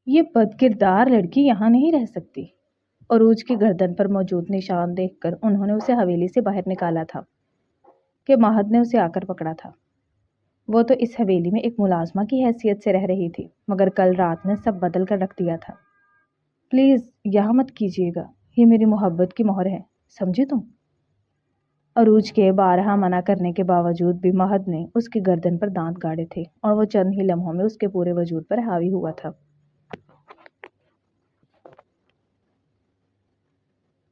یہ بدکردار لڑکی یہاں نہیں رہ سکتی۔ عروج کی گردن پر موجود نشان دیکھ کر انہوں نے اسے حویلی سے باہر نکالا تھا کہ مہد نے اسے آ کر پکڑا تھا۔ وہ تو اس حویلی میں ایک ملازمہ کی حیثیت سے رہ رہی تھی، مگر کل رات نے سب بدل کر رکھ دیا تھا۔ پلیز یہاں مت کیجیے گا، یہ میری محبت کی مہر ہے، سمجھے تم؟ عروج کے بارہا منع کرنے کے باوجود بھی مہد نے اس کی گردن پر دانت گاڑے تھے اور وہ چند ہی لمحوں میں اس کے پورے وجود پر حاوی ہوا تھا۔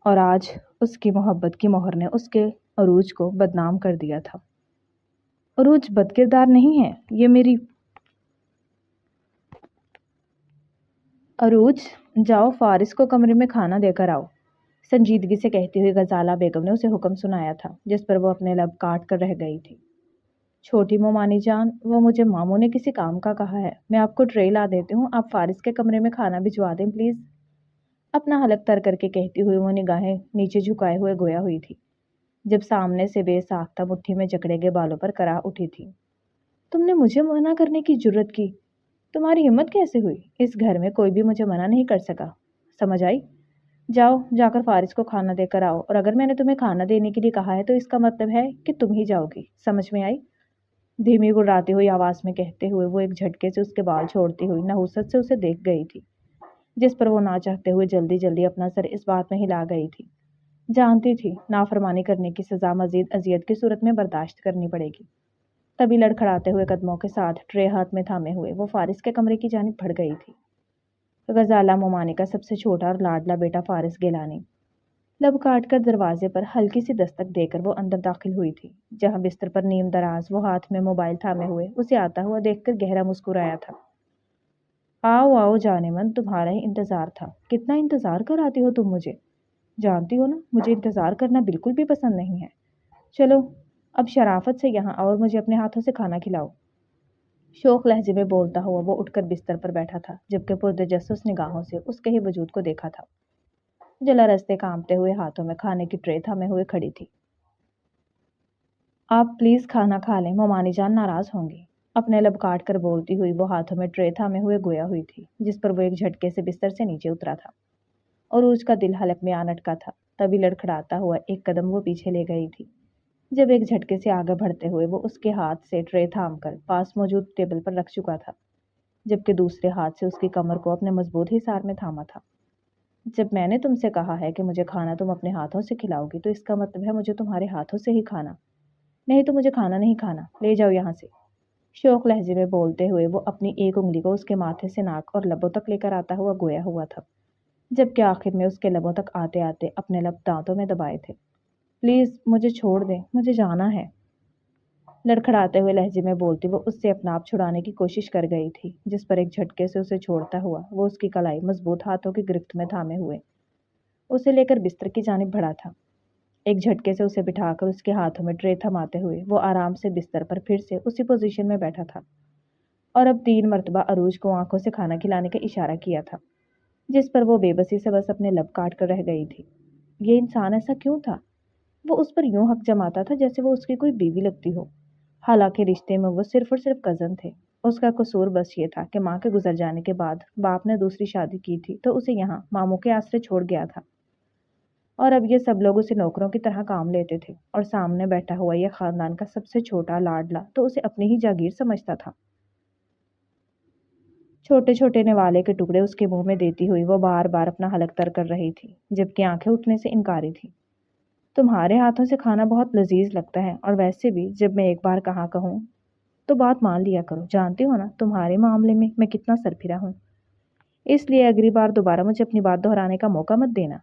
اور آج اس کی محبت کی مہر نے اس کے عروج کو بدنام کر دیا تھا۔ عروج بدکردار نہیں ہے، یہ میری عروج جاؤ فارس کو کمرے میں کھانا دے کر آؤ، سنجیدگی سے کہتی ہوئی غزالہ بیگم نے اسے حکم سنایا تھا، جس پر وہ اپنے لب کاٹ کر رہ گئی تھی۔ چھوٹی مومانی جان، وہ مجھے ماموں نے کسی کام کا کہا ہے، میں آپ کو ٹرے لا دیتی ہوں، آپ فارس کے کمرے میں کھانا بھجوا دیں پلیز، اپنا حلق تر کر کے کہتی ہوئی وہ نگاہیں نیچے جھکائے ہوئے گویا ہوئی تھی، جب سامنے سے بے ساختہ مٹھی میں جکڑے گئے بالوں پر کراہ اٹھی تھی۔ تم نے مجھے منع کرنے کی جرت کی، تمہاری ہمت کیسے ہوئی؟ اس گھر میں کوئی بھی مجھے منع نہیں کر سکا، سمجھ آئی؟ جاؤ جا کر فارس کو کھانا دے کر آؤ، اور اگر میں نے تمہیں کھانا دینے کے لیے کہا ہے تو اس کا مطلب ہے کہ تم ہی جاؤ گی، سمجھ میں آئی؟ دھیمی گڑاتی ہوئی آواز میں کہتے ہوئے وہ ایک جھٹکے سے اس کے بال چھوڑتی ہوئی نحوست سے اسے دیکھ گئی تھی، جس پر وہ نہ چاہتے ہوئے جلدی جلدی اپنا سر اس بات میں ہلا گئی تھی، جانتی تھی نافرمانی کرنے کی سزا مزید اذیت کی صورت میں برداشت کرنی پڑے گی۔ تبھی لڑکھڑاتے ہوئے قدموں کے ساتھ ٹرے ہاتھ میں تھامے ہوئے وہ فارس کے کمرے کی جانب بڑھ گئی تھی۔ غزالہ مومانی کا سب سے چھوٹا اور لاڈلا بیٹا فارس گیلانی لب کاٹ کر دروازے پر ہلکی سی دستک دے کر وہ اندر داخل ہوئی تھی، جہاں بستر پر نیم دراز وہ ہاتھ میں موبائل تھامے ہوئے اسے آتا ہوا دیکھ کر گہرا مسکرایا تھا۔ آؤ آؤ جانے من، تمہارا ہی انتظار تھا، کتنا انتظار کراتی ہو تم مجھے، جانتی ہو نا مجھے انتظار کرنا بالکل بھی پسند نہیں ہے۔ چلو اب شرافت سے یہاں آؤ اور مجھے اپنے ہاتھوں سے کھانا کھلاؤ۔ شوق لہجے میں بولتا ہوا وہ اٹھ کر بستر پر بیٹھا تھا، جبکہ پرتجسس نگاہوں سے اس کے ہی وجود کو دیکھا تھا۔ جلا رستے کانپتے ہوئے ہاتھوں میں کھانے کی ٹرے تھامے ہوئے کھڑی تھی۔ آپ پلیز کھانا کھا لیں، مومانی جان ناراض ہوں گی، اپنے لب کاٹ کر بولتی ہوئی وہ ہاتھوں میں ٹرے تھامے ہوئے گویا ہوئی تھی، جس پر وہ ایک جھٹکے سے بستر سے نیچے اترا تھا اور اس کا دل حلق میں آ اٹکا تھا۔ تبھی لڑکھڑاتا ہوا ایک قدم وہ پیچھے لے گئی تھی، جب ایک جھٹکے سے آگے بڑھتے ہوئے وہ اس کے ہاتھ سے ٹرے تھام کر پاس موجود ٹیبل پر رکھ چکا تھا، جبکہ دوسرے ہاتھ سے اس کی کمر کو اپنے مضبوط حصار میں تھاما تھا۔ جب میں نے تم سے کہا ہے کہ مجھے کھانا تم اپنے ہاتھوں سے کھلاؤ گی تو اس کا مطلب ہے مجھے تمہارے ہاتھوں سے ہی کھانا، نہیں تو مجھے کھانا نہیں کھانا، لے جاؤ یہاں سے۔ شوق لہجے میں بولتے ہوئے وہ اپنی ایک انگلی کو اس کے ماتھے سے ناک اور لبوں تک لے کر آتا ہوا گویا ہوا تھا، جبکہ آخر میں اس کے لبوں تک آتے آتے اپنے لب دانتوں میں دبائے تھے۔ پلیز مجھے چھوڑ دیں، مجھے جانا ہے، لڑکھڑاتے ہوئے لہجے میں بولتی وہ اس سے اپنا آپ چھڑانے کی کوشش کر گئی تھی، جس پر ایک جھٹکے سے اسے چھوڑتا ہوا وہ اس کی کلائی مضبوط ہاتھوں کی گرفت میں تھامے ہوئے اسے لے کر بستر کی جانب بڑھا تھا۔ ایک جھٹکے سے اسے بٹھا کر اس کے ہاتھوں میں ٹرے تھماتے ہوئے وہ آرام سے بستر پر پھر سے اسی پوزیشن میں بیٹھا تھا اور اب 3 مرتبہ عروج کو آنکھوں سے کھانا کھلانے کا اشارہ کیا تھا، جس پر وہ بے بسی سے بس اپنے لب کاٹ کر رہ گئی تھی۔ یہ انسان ایسا کیوں تھا؟ وہ اس پر یوں حق جماتا تھا جیسے وہ اس کی کوئی بیوی لگتی ہو، حالانکہ رشتے میں وہ صرف اور صرف کزن تھے۔ اس کا قصور بس یہ تھا کہ ماں کے گزر جانے کے بعد باپ نے دوسری شادی کی تھی تو اسے یہاں ماموں کے آسرے چھوڑ گیا تھا، اور اب یہ سب لوگ اسے نوکروں کی طرح کام لیتے تھے، اور سامنے بیٹھا ہوا یہ خاندان کا سب سے چھوٹا لاڈلا تو اسے اپنی ہی جاگیر سمجھتا تھا۔ چھوٹے چھوٹے نوالے کے ٹکڑے اس کے منہ میں دیتی ہوئی وہ بار بار اپنا حلق تر کر رہی تھی، جبکہ آنکھیں اٹھنے سے انکاری تھی۔ تمہارے ہاتھوں سے کھانا بہت لذیذ لگتا ہے، اور ویسے بھی جب میں ایک بار کہاں کہوں تو بات مان لیا کرو، جانتی ہو نا تمہارے معاملے میں میں کتنا سرفرا ہوں، اس لیے اگلی بار دوبارہ مجھے اپنی بات دہرانے کا موقع مت دینا۔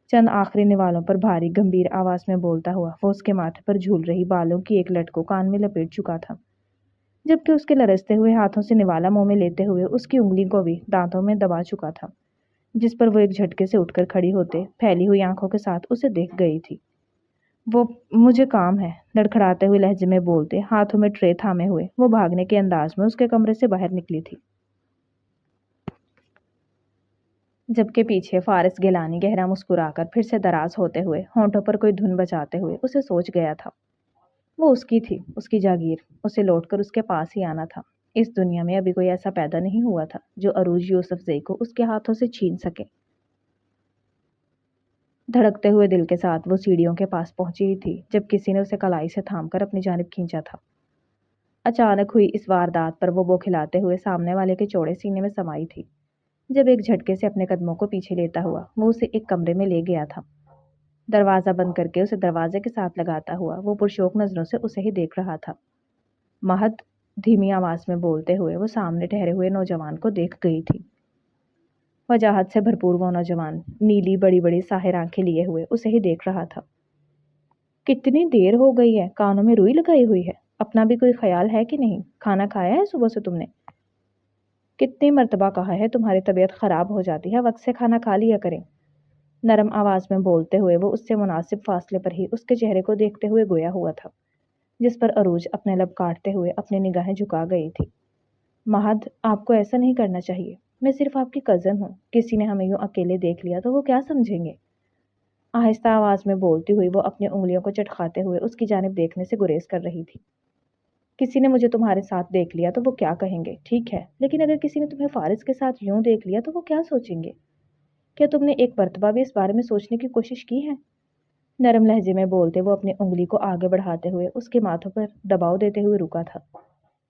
چند آخری نوالوں پر بھاری گمبھیر آواز میں بولتا ہوا وہ اس کے ماتھے پر جھول رہی بالوں کی ایک لٹ کو کان میں لپیٹ چکا تھا، جبکہ اس کے لرزتے ہوئے ہاتھوں سے نوالا منہ میں لیتے ہوئے اس کی انگلی کو بھی دانتوں میں دبا چکا تھا، جس پر وہ ایک جھٹکے سے اٹھ کر کھڑی ہوتے پھیلی ہوئی آنکھوں کے ساتھ اسے دیکھ گئی تھی۔ وہ مجھے کام ہے، لڑکھڑاتے ہوئے لہجے میں بولتے ہاتھوں میں ٹرے تھامے ہوئے وہ بھاگنے کے انداز میں اس کے کمرے سے باہر نکلی تھی، جبکہ پیچھے فارس گیلانی گہرا مسکرا کر پھر سے دراز ہوتے ہوئے ہونٹوں پر کوئی دھن بجاتے ہوئے اسے سوچ گیا تھا۔ وہ اس کی تھی، اس کی جاگیر، اسے لوٹ کر اس کے پاس ہی آنا تھا، इस दुनिया में अभी कोई ऐसा पैदा नहीं हुआ था जो अरूज यूसुफजई को उसके हाथों से छीन सके। धड़कते हुए दिल के साथ वो सीढ़ियों के पास पहुंची ही थी जब किसी ने उसे कलाई से थामकर अपनी जानिब खींचा था। अचानक हुई इस वारदात पर वो खिलाते हुए सामने वाले के चौड़े सीने में समाई थी। जब एक झटके से अपने कदमों को पीछे लेता हुआ वो उसे एक कमरे में ले गया था। दरवाजा बंद करके उसे दरवाजे के साथ लगाता हुआ वो पुरशौक नजरों से उसे ही देख रहा था। महद, धीमी आवाज में बोलते हुए वो सामने ठहरे हुए नौजवान को देख गई थी। वजाहत से भरपूर वो नौजवान नीली बड़ी बड़ी साहिर आंखें लिए हुए उसे ही देख रहा था। कितनी देर हो गई है, कानों में रुई लगाई हुई है, अपना भी कोई ख्याल है कि नहीं? खाना खाया है सुबह से तुमने? कितनी मर्तबा कहा है तुम्हारी तबीयत खराब हो जाती है, वक्त से खाना खा लिया करें। नरम आवाज में बोलते हुए वो उससे मुनासिब फासले पर ही उसके चेहरे को देखते हुए गोया हुआ था, जिस पर अरूज अपने लब काटते हुए अपनी निगाहें झुका गई थी। महद, आपको ऐसा नहीं करना चाहिए। मैं सिर्फ आपकी कज़न हूँ। किसी ने हमें यूं अकेले देख लिया तो वो क्या समझेंगे? आहिस्ता आवाज में बोलती हुई वो अपनी उंगलियों को चटखाते हुए उसकी जानिब देखने से गुरेज कर रही थी। किसी ने मुझे तुम्हारे साथ देख लिया तो वो क्या कहेंगे, ठीक है, लेकिन अगर किसी ने तुम्हें फारिस के साथ यूं देख लिया तो वो क्या सोचेंगे? क्या तुमने एक मर्तबा भी इस बारे में सोचने की कोशिश की है? नरम लहजे में बोलते वो अपनी उंगली को आगे बढ़ाते हुए उसके माथों पर दबाव देते हुए रुका था,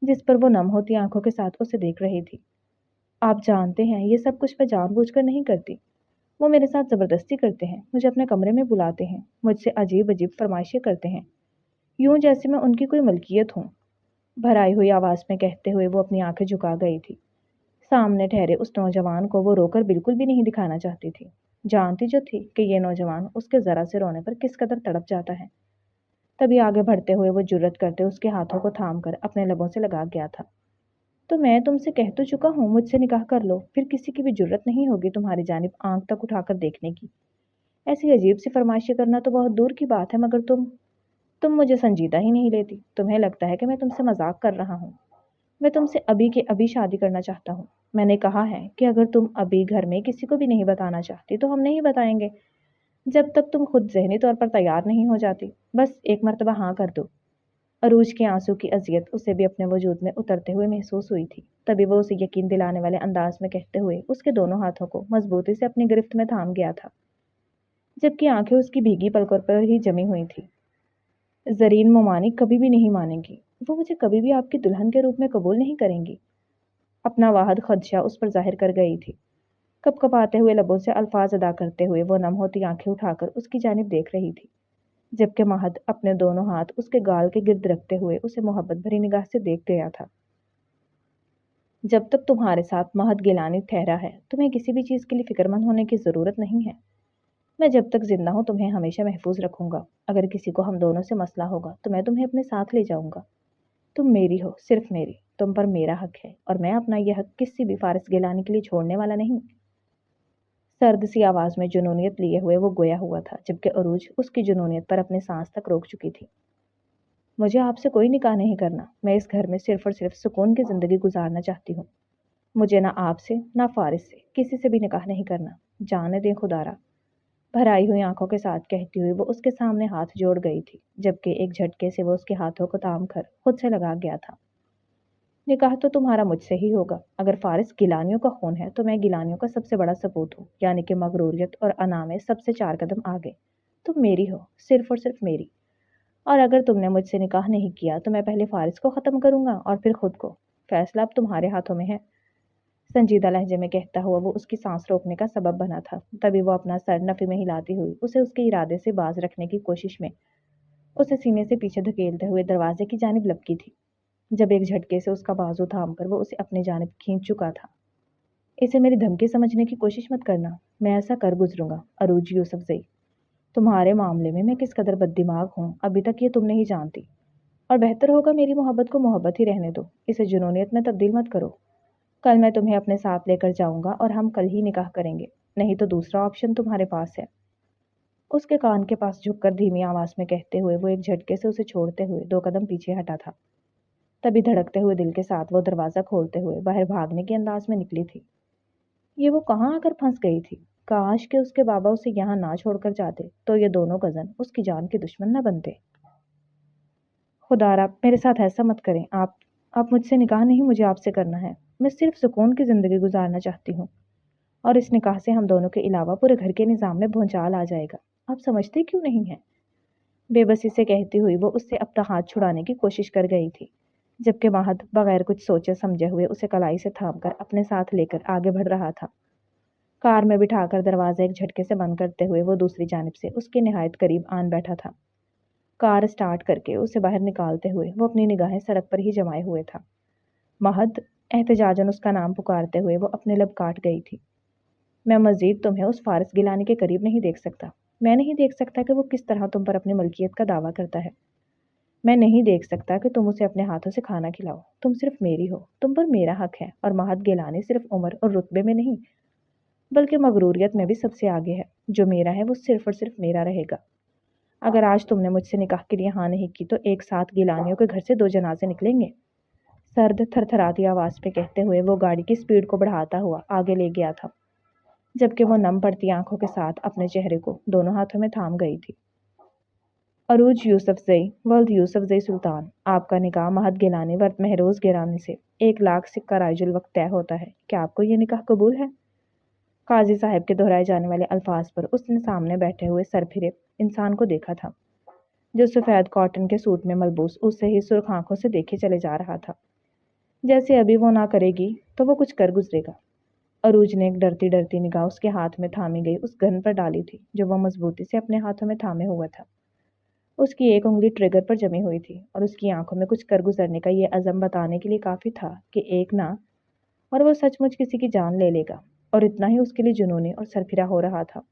जिस पर वो नम होती आंखों के साथ उसे देख रही थी। आप जानते हैं ये सब कुछ मैं जानबूझकर नहीं करती। वो मेरे साथ ज़बरदस्ती करते हैं, मुझे अपने कमरे में बुलाते हैं, मुझसे अजीब अजीब फरमाइशें करते हैं, यूं जैसे मैं उनकी कोई मलकियत हूँ। भर आई हुई आवाज़ में कहते हुए वो अपनी आंखें झुका गई थी। सामने ठहरे उस नौजवान को वो रोकर बिल्कुल भी नहीं दिखाना चाहती थी। जानती जो थी कि ये नौजवान उसके ज़रा से रोने पर किस कदर तड़प जाता है। तभी आगे बढ़ते हुए वो जुर्रत करते उसके हाथों को थाम कर अपने लबों से लगा गया था। तो मैं तुमसे कह तो चुका हूँ मुझसे निकाह कर लो, फिर किसी की भी जुर्रत नहीं होगी तुम्हारी जानिब आंख तक उठाकर देखने की। ऐसी अजीब सी फरमाइशें करना तो बहुत दूर की बात है, मगर तुम मुझे संजीदा ही नहीं लेती। तुम्हें लगता है कि मैं तुमसे मजाक कर रहा हूँ। मैं तुमसे अभी के अभी शादी करना चाहता हूँ। मैंने कहा है कि अगर तुम अभी घर में किसी को भी नहीं बताना चाहती तो हम नहीं बताएंगे, जब तक तुम खुद ज़हनी तौर पर तैयार नहीं हो जाती। बस एक मर्तबा हाँ कर दो। अरूज के आंसू की अजियत उसे भी अपने वजूद में उतरते हुए महसूस हुई थी। तभी वो उसे यकीन दिलाने वाले अंदाज में कहते हुए उसके दोनों हाथों को मजबूती से अपनी गिरफ्त में थाम गया था, जबकि आंखें उसकी भीगी पलकों पर ही जमी हुई थी। जरीन मोमानी कभी भी नहीं मानेंगी। वो मुझे कभी भी आपकी दुल्हन के रूप में कबूल नहीं करेंगी। अपना वाहद खदशा उस पर जाहिर कर गई थी। कपकपाते हुए लबों से अल्फाज अदा करते हुए वो नम होती आंखें उठाकर उसकी जानिब देख रही थी, जबकि महद अपने दोनों हाथ उसके गाल के गिर्द रखते हुए उसे मोहब्बत भरी निगाह से देख गया था। जब तक तुम्हारे साथ महद गिलानी ठहरा है तुम्हें किसी भी चीज़ के लिए फिक्रमंद होने की ज़रूरत नहीं है। मैं जब तक जिंदा हूँ तुम्हें हमेशा महफूज रखूंगा। अगर किसी को हम दोनों से मसला होगा तो मैं तुम्हें अपने साथ ले जाऊंगा। तुम मेरी हो, सिर्फ मेरी। तुम पर मेरा हक है और मैं अपना यह हक किसी भी फारिस गिलानी के लिए छोड़ने वाला नहीं। सर्द सी आवाज में जुनूनियत लिए हुए वो गोया हुआ था, जबकि अरूज उसकी जुनूनियत पर अपने सांस तक रोक चुकी थी। मुझे आपसे कोई निकाह नहीं करना। मैं इस घर में सिर्फ और सिर्फ सुकून की जिंदगी गुजारना चाहती हूँ। मुझे ना आपसे ना फारिस से किसी से भी निकाह नहीं करना। जाने दें खुदारा। भर आई हुई आंखों के साथ कहती हुई वो उसके सामने हाथ जोड़ गई थी, जबकि एक झटके से वो उसके हाथों को थाम कर खुद से लगा गया था। निकाह तो तुम्हारा मुझसे ही होगा। अगर फारिस गिलानियों का खून है तो मैं गिलानियों का सबसे बड़ा सबूत हूँ, यानी कि मगरूरियत और अना में सबसे 4 कदम आगे। तुम मेरी हो, सिर्फ और सिर्फ मेरी। और अगर तुमने मुझसे निकाह नहीं किया तो मैं पहले फारिस को ख़त्म करूंगा और फिर खुद को। फैसला अब तुम्हारे हाथों में है। संजीदा लहजे में कहता हुआ वो उसकी सांस रोकने का सबब बना था। तभी वो अपना सर नफी में हिलाती हुई उसे उसके इरादे से बाज रखने की कोशिश में उसे सीने से पीछे धकेलते हुए दरवाजे की जानिब लपकी थी, जब एक झटके से उसका बाजू थामकर वो उसे अपनी जानिब खींच चुका था। इसे मेरी धमकी समझने की कोशिश मत करना। मैं ऐसा कर गुजरूंगा। अरूज यूसुफजई, तुम्हारे मामले में मैं किस कदर बददिमाग हूँ अभी तक ये तुम नहीं जानती। और बेहतर होगा मेरी मोहब्बत को मोहब्बत ही रहने दो, इसे जुनूनियत में तब्दील मत करो। कल मैं तुम्हें अपने साथ लेकर जाऊंगा और हम कल ही निकाह करेंगे, नहीं तो दूसरा ऑप्शन तुम्हारे पास है। उसके कान के पास झुककर धीमी आवाज में कहते हुए वो एक झटके से उसे छोड़ते हुए 2 कदम पीछे हटा था। तभी धड़कते हुए दिल के साथ वो दरवाजा खोलते हुए बाहर भागने के अंदाज में निकली थी। ये वो कहाँ आकर फंस गई थी। काश के उसके बाबा उसे यहाँ ना छोड़कर जाते तो ये दोनों कजन उसकी जान के दुश्मन न बनते। खुदारा मेरे साथ ऐसा मत करें। अब मुझसे निकाह नहीं मुझे आपसे करना है। मैं सिर्फ सुकून की ज़िंदगी गुजारना चाहती हूँ, और इस निकाह से हम दोनों के अलावा पूरे घर के निज़ाम में भूचाल आ जाएगा। आप समझते क्यों नहीं हैं? बेबसी से कहती हुई वो उससे अपना हाथ छुड़ाने की कोशिश कर गई थी, जबकि महद बगैर कुछ सोचे समझे हुए उसे कलाई से थामकर अपने साथ लेकर आगे बढ़ रहा था। कार में बिठाकर दरवाज़ा एक झटके से बंद करते हुए वो दूसरी जानिब से उसके निहायत करीब आन बैठा था। कार स्टार्ट करके उसे बाहर निकालते हुए वो अपनी निगाहें सड़क पर ही जमाए हुए था। महद, एहतजाजन उसका नाम पुकारते हुए वो अपने लब काट गई थी। मैं मज़ीद तुम्हें उस फारिस गिलानी के करीब नहीं देख सकता। मैं नहीं देख सकता कि वो किस तरह तुम पर अपनी मलकियत का दावा करता है। मैं नहीं देख सकता कि तुम उसे अपने हाथों से खाना खिलाओ। तुम सिर्फ मेरी हो, तुम पर मेरा हक है, और महद गिलानी सिर्फ उम्र और रुतबे में नहीं बल्कि मगरूरियत में भी सबसे आगे है। जो मेरा है वो सिर्फ और सिर्फ मेरा रहेगा। अगर आज तुमने मुझसे निकाह के लिए हाँ नहीं की तो एक साथ गिलानियों के घर से 2 जनाजे निकलेंगे। सर्द थरथराती आवाज़ में कहते हुए वो गाड़ी की स्पीड को बढ़ाता हुआ आगे ले गया था, जबकि वो नम पड़ती आंखों के साथ अपने चेहरे को दोनों हाथों में थाम गई थी। अरूज यूसुफजई वल्द यूसुफजई सुल्तान, आपका निकाह महद गिलानी वर्द महरोज गिरानी से 1 लाख सिक्का राइजुल वक्त तय होता है। क्या आपको ये निकाह कबूल है? काजी साहब के दोहराए जाने वाले अल्फाज पर उसने सामने बैठे हुए सरफिरे इंसान को देखा था, जो सफ़ेद कॉटन के सूट में मलबूस उससे ही सुर्ख आंखों से देखे चले जा रहा था, जैसे अभी वो ना करेगी तो वो कुछ कर गुजरेगा। अरूज ने एक डरती डरती निगाह उसके हाथ में थामी गई उस गन पर डाली थी जो वह मजबूती से अपने हाथों में थामे हुआ था। उसकी एक उंगली ट्रिगर पर जमी हुई थी और उसकी आंखों में कुछ कर गुजरने का ये अज़म बताने के लिए काफ़ी था कि एक ना और वो सचमुच किसी की जान ले लेगा, और इतना ही उसके लिए जुनूनी और सरफिरा हो रहा था।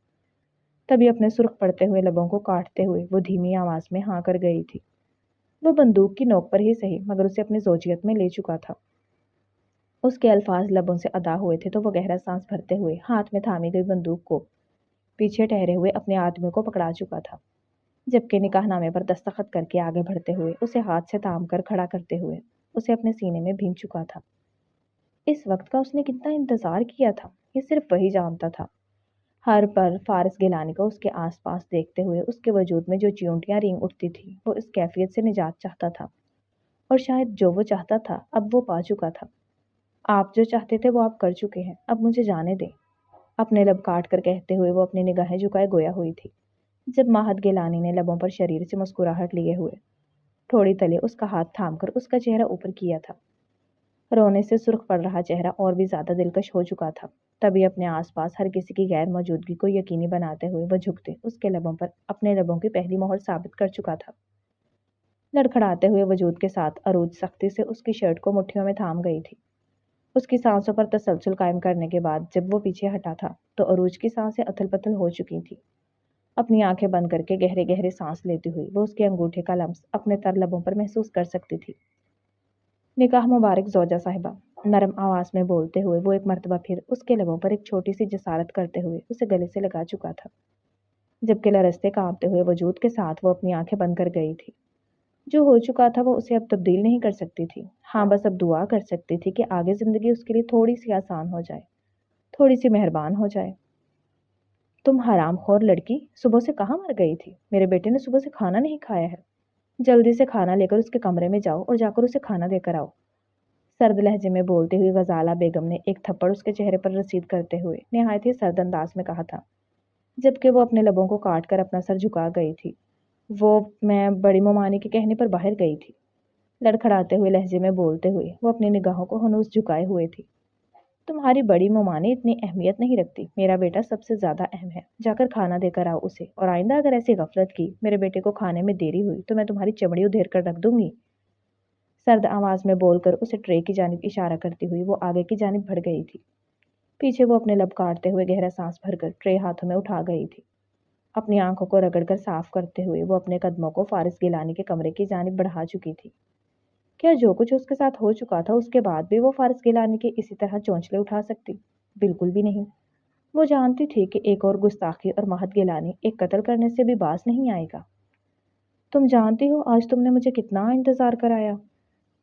तभी अपने सुर्ख पड़ते हुए लबों को काटते हुए वो धीमी आवाज़ में हाँ कर गई थी। वो बंदूक की नोक पर ही सही मगर उसे अपनी ज़ोजियत में ले चुका था। उसके अल्फाज लबों से अदा हुए थे तो वो गहरा सांस भरते हुए हाथ में थामी गई बंदूक को पीछे ठहरे हुए अपने आदमियों को पकड़ा चुका था, जबकि निकाहनामे पर दस्तखत करके आगे बढ़ते हुए उसे हाथ से थाम कर खड़ा करते हुए उसे अपने सीने में भींच चुका था। इस वक्त का उसने कितना इंतजार किया था ये सिर्फ वही जानता था। हर पल फारिस गिलानी को उसके आसपास देखते हुए उसके वजूद में जो चियूंटियां रेंग उठती थी वो इस कैफियत से निजात चाहता था, और शायद जो वो चाहता था अब वो पा चुका था। आप जो चाहते थे वो आप कर चुके हैं, अब मुझे जाने दें। अपने लब काट कर कहते हुए वो अपनी निगाहें झुकाए गोया हुई थी, जब महद गिलानी ने लबों पर शरीर से मुस्कुराहट लिए हुए थोड़ी तले उसका हाथ थामकर उसका चेहरा ऊपर किया था। रोने से सुर्ख पड़ रहा चेहरा और भी ज्यादा दिलकश हो चुका था। तभी अपने आसपास हर किसी की गैर मौजूदगी को यकीनी बनाते हुए वह झुकते उसके लबों पर अपने लबों की पहली मोहर साबित कर चुका था। लड़खड़ाते हुए वजूद के साथ अरूज सख्ती से उसकी शर्ट को मुट्ठियों में थाम गई थी। उसकी सांसों पर तसलसल कायम करने के बाद जब वो पीछे हटा था तो अरूज की सांसें अथल पथल हो चुकी थी। अपनी आंखें बंद करके गहरे गहरे सांस लेती हुई वो उसके अंगूठे का लम्स अपने तर लबों पर महसूस कर सकती थी। निकाह मुबारक ज़ौजा साहिबा, नरम आवाज़ में बोलते हुए वो एक मर्तबा फिर उसके लबों पर एक छोटी सी जसारत करते हुए उसे गले से लगा चुका था, जबकि लरजते कांपते हुए वजूद के साथ वो अपनी आंखें बंद कर गई थी। जो हो चुका था वो उसे अब तब्दील नहीं कर सकती थी। हाँ, बस अब दुआ कर सकती थी कि आगे ज़िंदगी उसके लिए थोड़ी सी आसान हो जाए, थोड़ी सी मेहरबान हो जाए। तुम हरामखोर लड़की, सुबह से कहाँ मर गई थी? मेरे बेटे ने सुबह से खाना नहीं खाया है। जल्दी से खाना लेकर उसके कमरे में जाओ और जाकर उसे खाना देकर आओ। सर्द लहजे में बोलती हुई गजाला बेगम ने एक थप्पड़ उसके चेहरे पर रसीद करते हुए निहायत ही सर्द अंदाज में कहा था, जबकि वो अपने लबों को काट कर अपना सर झुका गई थी। वो मैं बड़ी मोमानी के कहने पर बाहर गई थी। लड़खड़ाते हुए लहजे में बोलते हुए वो अपनी निगाहों को हनूस झुकाए हुए थी। तुम्हारी बड़ी मोमानी इतनी अहमियत नहीं रखती, मेरा बेटा सबसे ज्यादा अहम है। जाकर खाना देकर आओ उसे, और आइंदा अगर ऐसी गफलत की मेरे बेटे को खाने में देरी हुई तो मैं तुम्हारी चमड़ी उधेड़ कर रख दूंगी। सर्द आवाज में बोलकर उसे ट्रे की जानिब इशारा करती हुई वो आगे की जानिब बढ़ गई थी। पीछे वो अपने लब काटते हुए गहरा सांस भरकर ट्रे हाथों में उठा गई थी। अपनी आंखों को रगड़कर साफ करते हुए वो अपने कदमों को फारिस गिलानी के कमरे की जानिब बढ़ा चुकी थी। क्या जो कुछ उसके साथ हो चुका था उसके बाद भी वो फारिस गिलानी के इसी तरह चोंचले उठा सकती? बिल्कुल भी नहीं। वो जानती थी कि एक और गुस्ताखी और महद गिलानी एक कत्ल करने से भी बाज नहीं आएगा। तुम जानती हो आज तुमने मुझे कितना इंतजार कराया?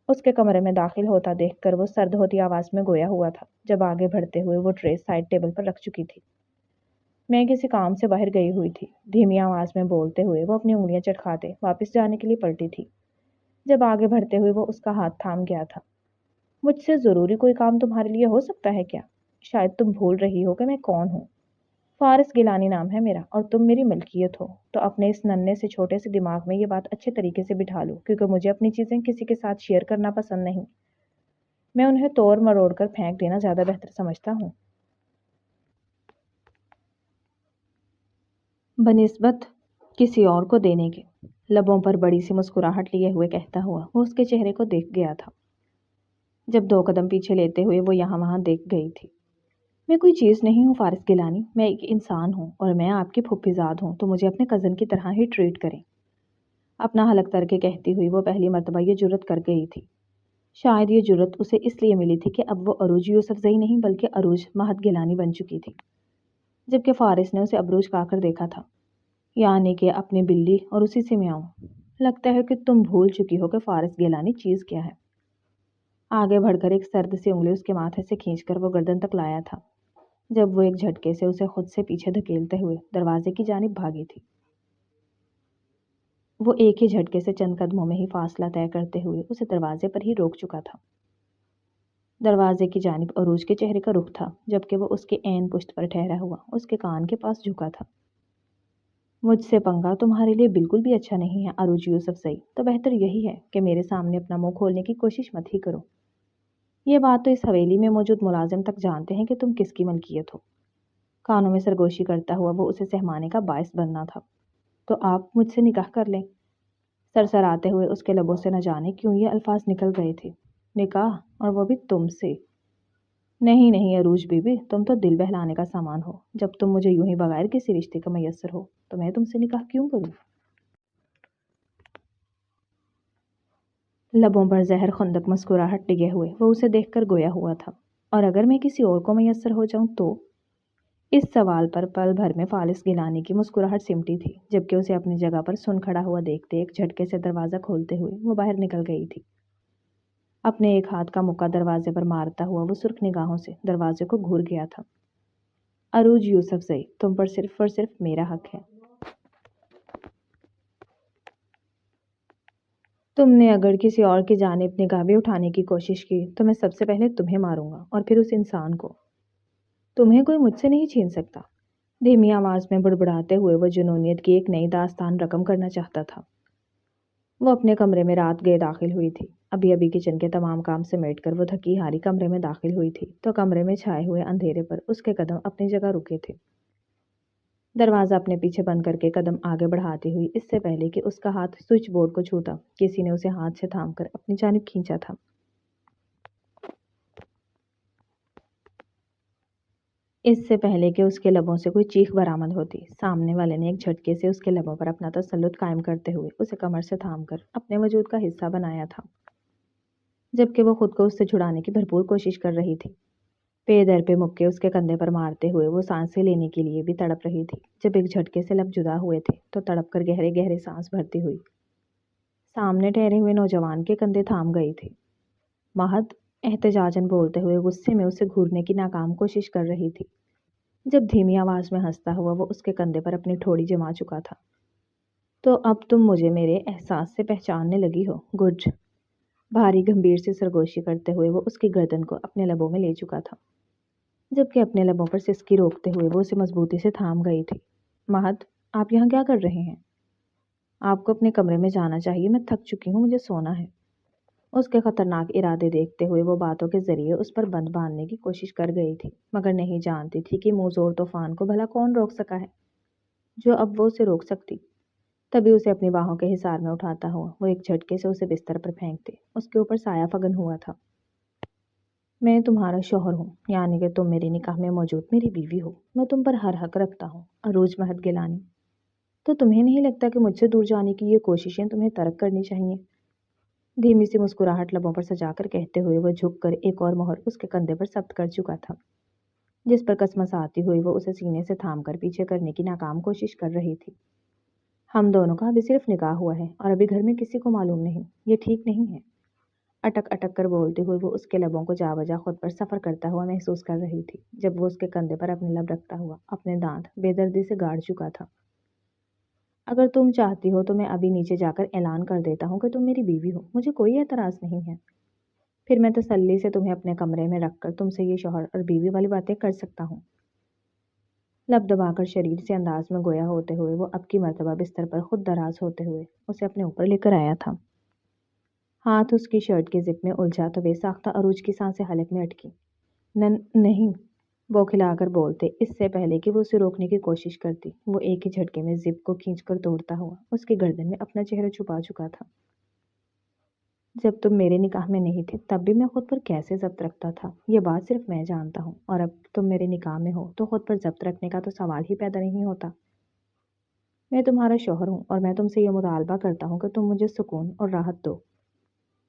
उसके कमरे में दाखिल होता देखकर वो सर्द होती आवाज में गोया हुआ था, जब आगे बढ़ते हुए वो ट्रे साइड टेबल पर रख चुकी थी। मैं किसी काम से बाहर गई हुई थी, धीमी आवाज में बोलते हुए वो अपनी उंगलियां चटखाते वापस जाने के लिए पलटी थी, जब आगे बढ़ते हुए वो उसका हाथ थाम गया था। मुझसे ज़रूरी कोई काम तुम्हारे लिए हो सकता है क्या? शायद तुम भूल रही हो कि मैं कौन हूँ। फारिस गिलानी नाम है मेरा और तुम मेरी मिल्कियत हो। तो अपने इस नन्हे से छोटे से दिमाग में ये बात अच्छे तरीके से बिठा लो, क्योंकि मुझे अपनी चीज़ें किसी के साथ शेयर करना पसंद नहीं। मैं उन्हें तोड़ मरोड़ कर फेंक देना ज़्यादा बेहतर समझता हूँ बनिस्बत किसी और को देने के। लबों पर बड़ी सी मुस्कुराहट लिए हुए कहता हुआ वो उसके चेहरे को देख गया था। जब 2 कदम पीछे लेते हुए वो यहाँ वहाँ देख गई थी। मैं कोई चीज़ नहीं हूँ फारिस गिलानी, मैं एक इंसान हूँ और मैं आपकी फुफ्फीज़ाद हूँ, तो मुझे अपने कज़न की तरह ही ट्रीट करें। अपना हलक करके कहती हुई वो पहली मर्तबा ये जुर्रत कर गई थी। शायद ये जुर्रत उसे इसलिए मिली थी कि अब वो अरूज यूसुफजई नहीं बल्कि अरूज महद गिलानी बन चुकी थी। जबकि फारिस ने उसे अबरूज खाकर देखा था, यानी कि अपनी बिल्ली और उसी से म्याऊं। लगता है कि तुम भूल चुकी हो कि फारिस गिलानी चीज़ क्या है। आगे बढ़कर एक सर्द सी उंगली उसके माथे से खींचकर वो गर्दन तक लाया था, जब वो एक झटके से उसे खुद से पीछे धकेलते हुए दरवाजे की जानिब भागी थी। वो एक ही झटके से चंद कदमों में ही फासला तय करते हुए उसे दरवाजे पर ही रोक चुका था। दरवाजे की जानिब अरूज के चेहरे का रुख था, जबकि वो उसके ऐन पुश्त पर ठहरा हुआ उसके कान के पास झुका था। मुझसे पंगा तुम्हारे लिए बिल्कुल भी अच्छा नहीं है अरूज यूसुफजई, तो बेहतर यही है कि मेरे सामने अपना मुंह खोलने की कोशिश मत ही करो। ये बात तो इस हवेली में मौजूद मुलाजिम तक जानते हैं कि तुम किसकी मलकियत हो। कानों में सरगोशी करता हुआ वो उसे सहमाने का बायस बनना था। तो आप मुझसे निकाह कर लें। सरसराते हुए उसके लबों से न जाने क्यों ये अल्फाज निकल गए थे। निकाह, और वो भी तुमसे? नहीं नहीं अरूज बीबी, तुम तो दिल बहलाने का सामान हो। जब तुम मुझे यूं ही बगैर किसी रिश्ते का मैसर हो तो मैं तुमसे निकाह क्यों करूं? लबों पर जहर खुंदक मुस्कुराहट टिके हुए वो उसे देखकर गोया हुआ था। और अगर मैं किसी और को मैसर हो जाऊं तो? इस सवाल पर पल भर में फालिस गिलानी की मुस्कुराहट सिमटी थी, जबकि उसे अपनी जगह पर सुन खड़ा हुआ देखते एक झटके से दरवाज़ा खोलते हुए वो बाहर निकल गई थी। अपने एक हाथ का मुक्का दरवाजे पर मारता हुआ वो सुर्ख निगाहों से दरवाजे को घूर गया था। अरूज यूसुफजई, तुम पर सिर्फ और सिर्फ मेरा हक है। तुमने अगर किसी और की जानिब निगाह भी उठाने की कोशिश की तो मैं सबसे पहले तुम्हें मारूंगा और फिर उस इंसान को। तुम्हें कोई मुझसे नहीं छीन सकता। धीमी आवाज में बुड़बुड़ाते हुए वो जुनूनियत की एक नई दास्तान रकम करना चाहता था। वो अपने कमरे में रात गए दाखिल हुई थी। अभी अभी किचन के तमाम काम समेट कर वो थकी हारी कमरे में दाखिल हुई थी तो कमरे में छाए हुए अंधेरे पर उसके कदम अपनी जगह रुके थे। दरवाज़ा अपने पीछे बंद करके कदम आगे बढ़ाती हुई इससे पहले कि उसका हाथ स्विच बोर्ड को छूता, किसी ने उसे हाथ से थामकर अपनी जानिब खींचा था। इससे पहले कि उसके लबों से कोई चीख बरामद होती, सामने वाले ने एक झटके से उसके लबों पर अपना तसल्लुत कायम करते हुए उसे कमर से थामकर अपने वजूद का हिस्सा बनाया था, जबकि वो खुद को उससे छुड़ाने की भरपूर कोशिश कर रही थी। पे दर पे मुक्के उसके कंधे पर मारते हुए वो सांसें लेने के लिए भी तड़प रही थी। जब एक झटके से लब जुदा हुए थे तो तड़प कर गहरे गहरे सांस भरती हुई सामने ठहरे हुए नौजवान के कंधे थाम गई थी। महद, एहतजाजन बोलते हुए गुस्से में उसे घूरने की नाकाम कोशिश कर रही थी, जब धीमी आवाज में हंसता हुआ वो उसके कंधे पर अपनी ठोड़ी जमा चुका था। तो अब तुम मुझे मेरे एहसास से पहचानने लगी हो, गुड। भारी गंभीर से सरगोशी करते हुए वो उसकी गर्दन को अपने लबों में ले चुका था, जबकि अपने लबों पर सिसकी रोकते हुए वो उसे मजबूती से थाम गई थी। महद, आप यहाँ क्या कर रहे हैं? आपको अपने कमरे में जाना चाहिए, मैं थक चुकी हूँ, मुझे सोना है। उसके खतरनाक इरादे देखते हुए वो बातों के जरिए उस पर बंद बांधने की कोशिश कर गई थी, मगर नहीं जानती थी कि मुंहजोर तूफान को भला कौन रोक सका है, जो अब वो उसे रोक सकती। तभी उसे अपनी बाहों के हिसार में उठाता हुआ वो एक झटके से उसे बिस्तर पर फेंकते उसके ऊपर साया फगन हुआ था। मैं तुम्हारा शौहर हूँ, यानी कि तुम मेरे निकाह में मौजूद मेरी बीवी हो। मैं तुम पर हर हक रखता हूँ, अरूज महद गिलानी। तो तुम्हें नहीं लगता कि मुझसे दूर जाने की ये कोशिशें तुम्हें तर्क करनी चाहिए? धीमी सी मुस्कुराहट लबों पर सजाकर कहते हुए वह झुककर एक और मोहर उसके कंधे पर जब्त कर चुका था, जिस पर कसमसाती हुई वो उसे सीने से थामकर पीछे करने की नाकाम कोशिश कर रही थी। हम दोनों का अभी सिर्फ निकाह हुआ है और अभी घर में किसी को मालूम नहीं, ये ठीक नहीं है। अटक अटक कर बोलते हुए वो उसके लबों को जा बजा खुद पर सफर करता हुआ महसूस कर रही थी, जब वो उसके कंधे पर अपने लब रखता हुआ अपने दांत बेदर्दी से गाड़ चुका था। اگر تم چاہتی ہو تو میں ابھی نیچے جا کر اعلان کر دیتا ہوں کہ تم میری بیوی ہو، مجھے کوئی اعتراض نہیں ہے۔ پھر میں تسلی سے تمہیں اپنے کمرے میں رکھ کر تم سے یہ شوہر اور بیوی والی باتیں کر سکتا ہوں۔ لب دبا کر شریر سے انداز میں گویا ہوتے ہوئے وہ اب کی مرتبہ بستر پر خود دراز ہوتے ہوئے اسے اپنے اوپر لے کر آیا تھا۔ ہاتھ اس کی شرٹ کی زپ میں الجھا تو بے ساختہ عروج کی سانسیں حلق میں اٹکی۔ نہیں، وہ کھلا کر بولتے اس سے پہلے کہ وہ اسے روکنے کی کوشش کرتی، وہ ایک ہی جھٹکے میں زپ کو کھینچ کر توڑتا ہوا اس کی گردن میں اپنا چہرہ چھپا چکا تھا۔ جب تم میرے نکاح میں نہیں تھے تب بھی میں خود پر کیسے ضبط رکھتا تھا یہ بات صرف میں جانتا ہوں، اور اب تم میرے نکاح میں ہو تو خود پر ضبط رکھنے کا تو سوال ہی پیدا نہیں ہوتا۔ میں تمہارا شوہر ہوں اور میں تم سے یہ مطالبہ کرتا ہوں کہ تم مجھے سکون اور راحت دو۔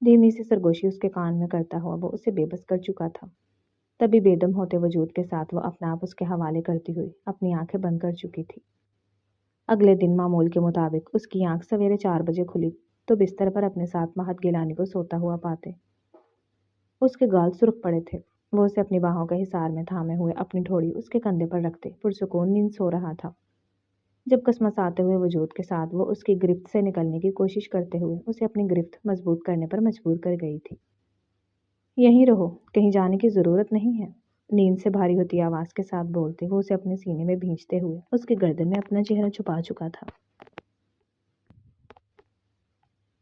دھیمی سی سرگوشی اس کے کان میں کرتا ہوا وہ اسے بے بس کر چکا تھا۔ تبھی بے دم ہوتے وجود کے ساتھ وہ اپنا آپ اس کے حوالے کرتی ہوئی اپنی آنکھیں بند کر چکی تھی۔ اگلے دن معمول کے مطابق اس کی آنکھ سویرے 4 بجے کھلی تو بستر پر اپنے ساتھ مہت گیلانی کو سوتا ہوا پاتے۔ اس کے گال سرخ پڑے تھے، وہ اسے اپنی باہوں کے حصار میں تھامے ہوئے اپنی ٹھوڑی اس کے کندھے پر رکھتے پرسکون نیند سو رہا تھا، جب کسمس آتے ہوئے وجود کے ساتھ وہ اس کی گرفت سے نکلنے کی کوشش کرتے ہوئے اسے اپنی گرفت مضبوط کرنے پر مجبور کر گئی تھی۔ یہیں رہو، کہیں جانے کی ضرورت نہیں ہے، نیند سے بھاری ہوتی آواز کے ساتھ بولتے وہ اسے اپنے سینے میں بھینچتے ہوئے اس کی گردن میں اپنا چہرہ چھپا چکا تھا۔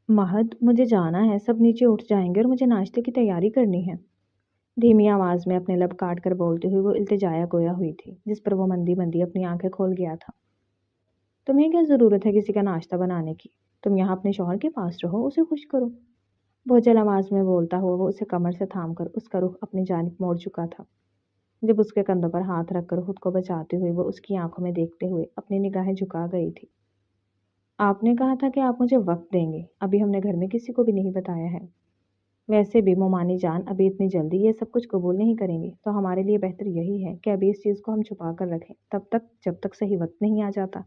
مہد، مجھے جانا ہے، سب نیچے اٹھ جائیں گے اور مجھے ناشتے کی تیاری کرنی ہے۔ دھیمی آواز میں اپنے لب کاٹ کر بولتے ہوئے وہ التجایا گویا ہوئی تھی، جس پر وہ مندی مندی اپنی آنکھیں کھول گیا تھا۔ تمہیں کیا ضرورت ہے کسی کا ناشتہ بنانے کی؟ تم یہاں اپنے شوہر کے پاس رہو، اسے خوش کرو۔ بھوچل آواز میں بولتا ہوا وہ اسے کمر سے تھام کر اس کا رخ اپنی جانب موڑ چکا تھا، جب اس کے کندھوں پر ہاتھ رکھ کر خود کو بچاتے ہوئے وہ اس کی آنکھوں میں دیکھتے ہوئے اپنی نگاہیں جھکا گئی تھی۔ آپ نے کہا تھا کہ آپ مجھے وقت دیں گے، ابھی ہم نے گھر میں کسی کو بھی نہیں بتایا ہے۔ ویسے بھی مومانی جان ابھی اتنی جلدی یہ سب کچھ قبول نہیں کریں گے، تو ہمارے لیے بہتر یہی ہے کہ ابھی اس چیز کو ہم چھپا کر رکھیں تب تک جب تک صحیح وقت نہیں آ جاتا۔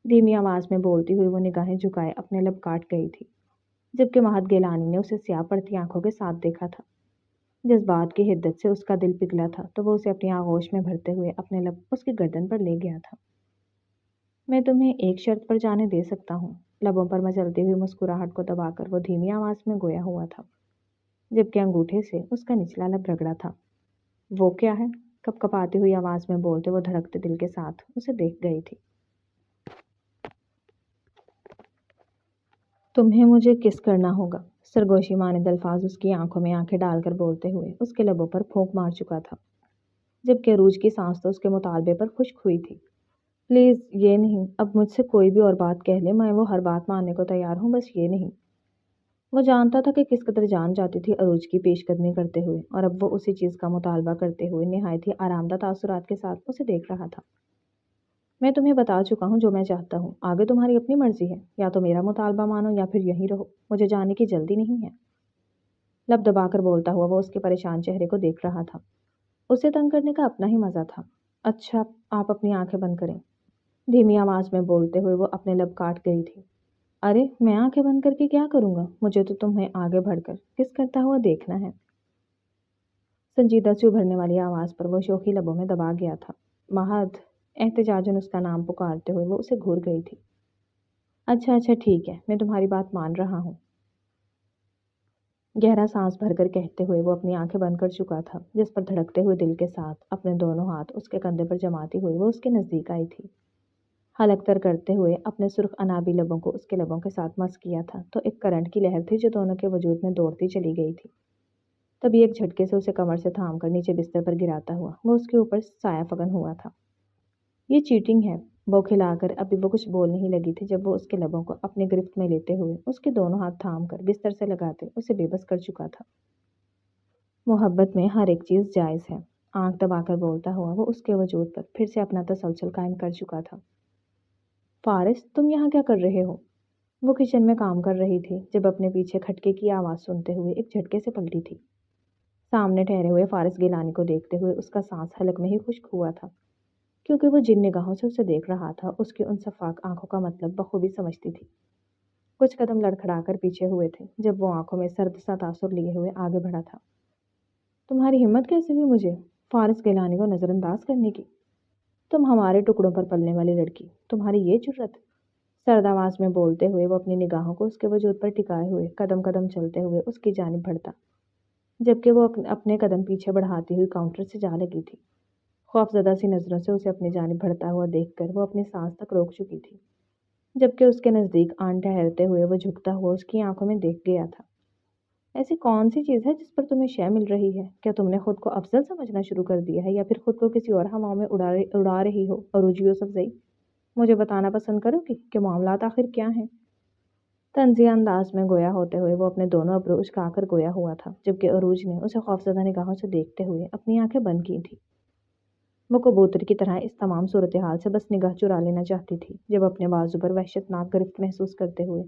دھیمی آواز میں بولتی ہوئی وہ نگاہیں جھکائے اپنے لب کاٹ گئی تھی، جبکہ مہت گیلانی نے اسے سیاہ پڑتی آنکھوں کے ساتھ دیکھا تھا۔ جذبات کی حدت سے اس کا دل پگھلا تھا تو وہ اسے اپنی آغوش میں بھرتے ہوئے اپنے لب اس کی گردن پر لے گیا تھا۔ میں تمہیں ایک شرط پر جانے دے سکتا ہوں، لبوں پر مچلتی ہوئی مسکراہٹ کو دبا کر وہ دھیمی آواز میں گویا ہوا تھا، جبکہ انگوٹھے سے اس کا نچلا لب رگڑا تھا۔ وہ کیا ہے؟ کپ کپاتی ہوئی آواز میں بولتے وہ دھڑکتے دل کے ساتھ اسے دیکھ گئی تھی۔ تمہیں مجھے کس کرنا ہوگا، سرگوشی مانند الفاظ اس کی آنکھوں میں آنکھیں ڈال کر بولتے ہوئے اس کے لبوں پر پھونک مار چکا تھا، جبکہ عروج کی سانس تو اس کے مطالبے پر خشک ہوئی تھی۔ پلیز یہ نہیں، اب مجھ سے کوئی بھی اور بات کہہ لے میں وہ ہر بات ماننے کو تیار ہوں، بس یہ نہیں۔ وہ جانتا تھا کہ کس قدر جان جاتی تھی عروج کی پیش قدمی کرتے ہوئے، اور اب وہ اسی چیز کا مطالبہ کرتے ہوئے نہایت ہی آرام دہ تاثرات کے ساتھ اسے دیکھ رہا تھا۔ میں تمہیں بتا چکا ہوں جو میں چاہتا ہوں، آگے تمہاری اپنی مرضی ہے، یا تو میرا مطالبہ مانو یا پھر یہیں رہو، مجھے جانے کی جلدی نہیں ہے۔ لب دبا کر بولتا ہوا وہ اس کے پریشان چہرے کو دیکھ رہا تھا، اسے تنگ کرنے کا اپنا ہی مزہ تھا۔ اچھا، آپ اپنی آنکھیں بند کریں، دھیمی آواز میں بولتے ہوئے وہ اپنے لب کاٹ گئی تھی۔ ارے میں آنکھیں بند کر کے کیا کروں گا، مجھے تو تمہیں آگے بڑھ کر کس کرتا ہوا دیکھنا ہے۔ سنجیدہ سی ابھرنے والی آواز پر وہ شوخی لبوں میں دبا گیا تھا۔ مہد، احتجاجاً اس کا نام پکارتے ہوئے وہ اسے گھور گئی تھی۔ اچھا ٹھیک ہے، میں تمہاری بات مان رہا ہوں، گہرا سانس بھر کر کہتے ہوئے وہ اپنی آنکھیں بند کر چکا تھا، جس پر دھڑکتے ہوئے دل کے ساتھ اپنے دونوں ہاتھ اس کے کندھے پر جماتی ہوئی وہ اس کے نزدیک آئی تھی۔ حلق تر کرتے ہوئے اپنے سرخ انابی لبوں کو اس کے لبوں کے ساتھ مس کیا تھا تو ایک کرنٹ کی لہر تھی جو دونوں کے وجود میں دوڑتی چلی گئی تھی۔ تبھی ایک جھٹکے سے اسے کمر سے تھام کر نیچے بستر پر گراتا ہوا وہ اس کے اوپر سایہ فگن ہوا تھا۔ یہ چیٹنگ ہے، بوکھلا کر ابھی وہ کچھ بول نہیں لگی تھی جب وہ اس کے لبوں کو اپنی گرفت میں لیتے ہوئے اس کے دونوں ہاتھ تھام کر بستر سے لگاتے اسے بے بس کر چکا تھا۔ محبت میں ہر ایک چیز جائز ہے، آنکھ دبا کر بولتا ہوا وہ اس کے وجود پر پھر سے اپنا تسلسل قائم کر چکا تھا۔ فارس، تم یہاں کیا کر رہے ہو؟ وہ کچن میں کام کر رہی تھی جب اپنے پیچھے کھٹکے کی آواز سنتے ہوئے ایک جھٹکے سے پلٹی تھی۔ سامنے ٹھہرے ہوئے فارس گیلانی کو دیکھتے ہوئے اس کا سانس حلق میں ہی خشک ہوا تھا، کیونکہ وہ جن نگاہوں سے اسے دیکھ رہا تھا اس کی ان شفاف آنکھوں کا مطلب بخوبی سمجھتی تھی۔ کچھ قدم لڑکھڑا کر پیچھے ہوئے تھے جب وہ آنکھوں میں سرد سا تاثر لیے ہوئے آگے بڑھا تھا۔ تمہاری ہمت کیسے ہوئی مجھے فارس گیلانی کو نظر انداز کرنے کی؟ تم ہمارے ٹکڑوں پر پلنے والی لڑکی، تمہاری یہ جرت؟ سرد آواز میں بولتے ہوئے وہ اپنی نگاہوں کو اس کے وجود پر ٹکائے ہوئے قدم قدم چلتے ہوئے اس کی جانب بڑھتا، جبکہ وہ اپنے قدم پیچھے بڑھاتی ہوئی کاؤنٹر سے جا لگی تھی۔ خوفزدہ سی نظروں سے اسے اپنی جانب بڑھتا ہوا دیکھ کر وہ اپنی سانس تک روک چکی تھی، جبکہ اس کے نزدیک آن ٹھہرتے ہوئے وہ جھکتا ہوا اس کی آنکھوں میں دیکھ گیا تھا۔ ایسی کون سی چیز ہے جس پر تمہیں شے مل رہی ہے؟ کیا تم نے خود کو افضل سمجھنا شروع کر دیا ہے یا پھر خود کو کسی اور ہواؤں میں اڑا رہی ہو؟ عروج یوسفزئی، مجھے بتانا پسند کرو کہ معاملات آخر کیا ہیں؟ طنزیہ انداز میں گویا ہوتے ہوئے وہ اپنے دونوں ابرو اچکا کر گویا ہوا تھا، جبکہ عروج نے اسے خوفزدہ نگاہوں سے دیکھتے ہوئے اپنی آنکھیں بند کی تھی۔ وہ کبوتر کی طرح اس تمام صورتحال سے بس نگاہ چرا لینا چاہتی تھی، جب اپنے بازو پر وحشتناک گرفت محسوس کرتے ہوئے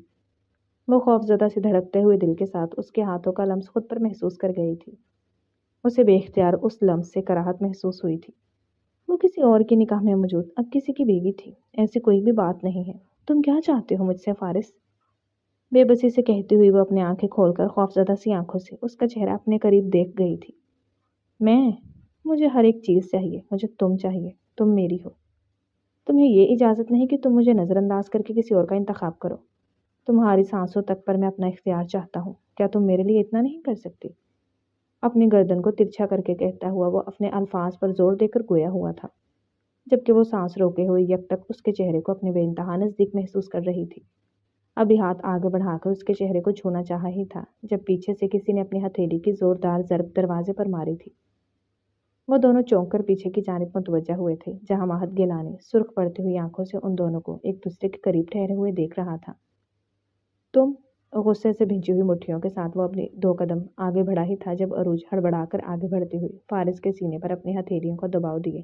وہ خوفزدہ سے دھڑکتے ہوئے دل کے ساتھ اس کے ہاتھوں کا لمس خود پر محسوس کر گئی تھی۔ اسے بے اختیار اس لمس سے کراہت محسوس ہوئی تھی۔ وہ کسی اور کی نکاح میں موجود اب کسی کی بیوی تھی، ایسی کوئی بھی بات نہیں ہے۔ تم کیا چاہتے ہو مجھ سے فارس؟ بے بسی سے کہتی ہوئی وہ اپنی آنکھیں کھول کر خوفزدہ سی آنکھوں سے اس کا چہرہ اپنے قریب دیکھ گئی تھی۔ مجھے ہر ایک چیز چاہیے، مجھے تم چاہیے، تم میری ہو۔ تمہیں یہ اجازت نہیں کہ تم مجھے نظر انداز کر کے کسی اور کا انتخاب کرو۔ تمہاری سانسوں تک پر میں اپنا اختیار چاہتا ہوں، کیا تم میرے لیے اتنا نہیں کر سکتی؟ اپنی گردن کو ترچھا کر کے کہتا ہوا وہ اپنے الفاظ پر زور دے کر گویا ہوا تھا، جبکہ وہ سانس روکے ہوئے یک تک اس کے چہرے کو اپنے بے انتہا نزدیک محسوس کر رہی تھی۔ ابھی ہاتھ آگے بڑھا کر اس کے چہرے کو چھونا چاہا ہی تھا جب پیچھے سے کسی نے اپنی ہتھیلی کی زوردار ضرب دروازے پر ماری تھی۔ وہ دونوں چونک کر پیچھے کی جانب متوجہ ہوئے تھے، جہاں مہت گیلانی سرخ پڑتی ہوئی آنکھوں سے ان دونوں کو ایک دوسرے کے قریب ٹھہرے ہوئے دیکھ رہا تھا۔ تم؟ غصے سے بھیجی ہوئی مٹھیوں کے ساتھ وہ اپنی 2 قدم آگے بڑھا ہی تھا جب عروج ہڑبڑا کر آگے بڑھتی ہوئی فارس کے سینے پر اپنی ہتھیلیوں کو دباؤ دیے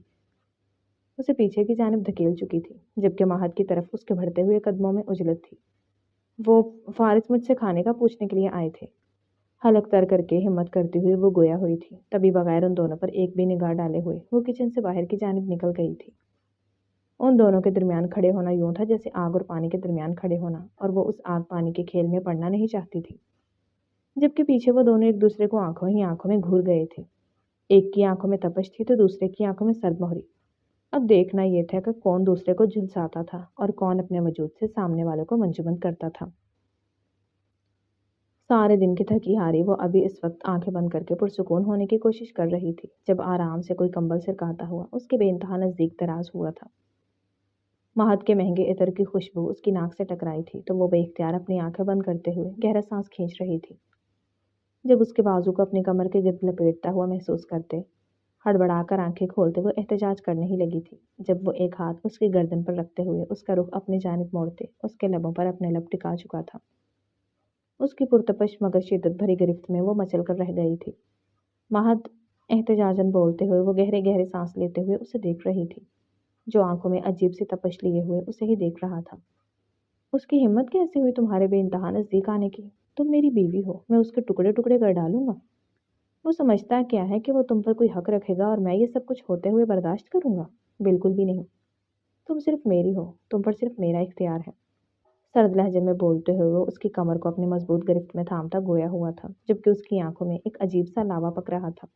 اسے پیچھے کی جانب دھکیل چکی تھی، جبکہ مہت کی طرف اس کے بڑھتے ہوئے قدموں میں اجلت تھی۔ وہ فارس مجھ سے کھانے کا پوچھنے کے لیے آئے تھے، حلق تر کر کے ہمت کرتی ہوئی وہ گویا ہوئی تھی۔ تبھی بغیر ان دونوں پر ایک بھی نگاہ ڈالے ہوئے وہ کچن سے باہر کی جانب نکل گئی تھی۔ ان دونوں کے درمیان کھڑے ہونا یوں تھا جیسے آگ اور پانی کے درمیان کھڑے ہونا، اور وہ اس آگ پانی کے کھیل میں پڑنا نہیں چاہتی تھی، جبکہ پیچھے وہ دونوں ایک دوسرے کو آنکھوں ہی آنکھوں میں گھور گئے تھے۔ ایک کی آنکھوں میں تپش تھی تو دوسرے کی آنکھوں میں سرد مہری۔ اب دیکھنا یہ تھا کہ کون دوسرے کو جھلساتا تھا اور کون اپنے وجود سے سامنے والوں کو منجمد کرتا تھا۔ سارے دن کی تھکی ہاری وہ ابھی اس وقت آنکھیں بند کر کے پرسکون ہونے کی کوشش کر رہی تھی جب آرام سے کوئی کمبل سرکاتا ہوا اس کے بے انتہا نزدیک دراز ہوا تھا۔ مہت کے مہنگے عطر کی خوشبو اس کی ناک سے ٹکرائی تھی تو وہ بے اختیار اپنی آنکھیں بند کرتے ہوئے گہرا سانس کھینچ رہی تھی۔ جب اس کے بازو کو اپنی کمر کے گرد لپیٹتا ہوا محسوس کرتے ہڑبڑا کر آنکھیں کھولتے وہ احتجاج کرنے ہی لگی تھی، جب وہ ایک ہاتھ اس کی گردن پر رکھتے ہوئے اس کا رخ اپنی جانب موڑتے اس کے لبوں پر اپنے لب ٹکا چکا تھا۔ اس کی پرتپش مگر شدت بھری گرفت میں وہ مچل کر رہ گئی تھی۔ مہت احتجاجاً بولتے ہوئے وہ گہرے گہرے سانس لیتے ہوئے اسے دیکھ رہی تھی، جو آنکھوں میں عجیب سی تپش لیے ہوئے اسے ہی دیکھ رہا تھا۔ اس کی ہمت کیسے ہوئی تمہارے بے انتہا نزدیک آنے کی؟ تم میری بیوی ہو، میں اس کے ٹکڑے ٹکڑے کر ڈالوں گا؟ وہ سمجھتا کیا ہے کہ وہ تم پر کوئی حق رکھے گا اور میں یہ سب کچھ ہوتے ہوئے برداشت کروں گا؟ بالکل بھی نہیں۔ تم صرف میری ہو، تم پر صرف میرا اختیار ہے۔ سرد لہجے میں بولتے ہوئے وہ اس کی کمر کو اپنی مضبوط گرفت میں تھامتا گویا ہوا تھا، جبکہ اس کی آنکھوں میں ایک عجیب سا لاوا پک رہا تھا۔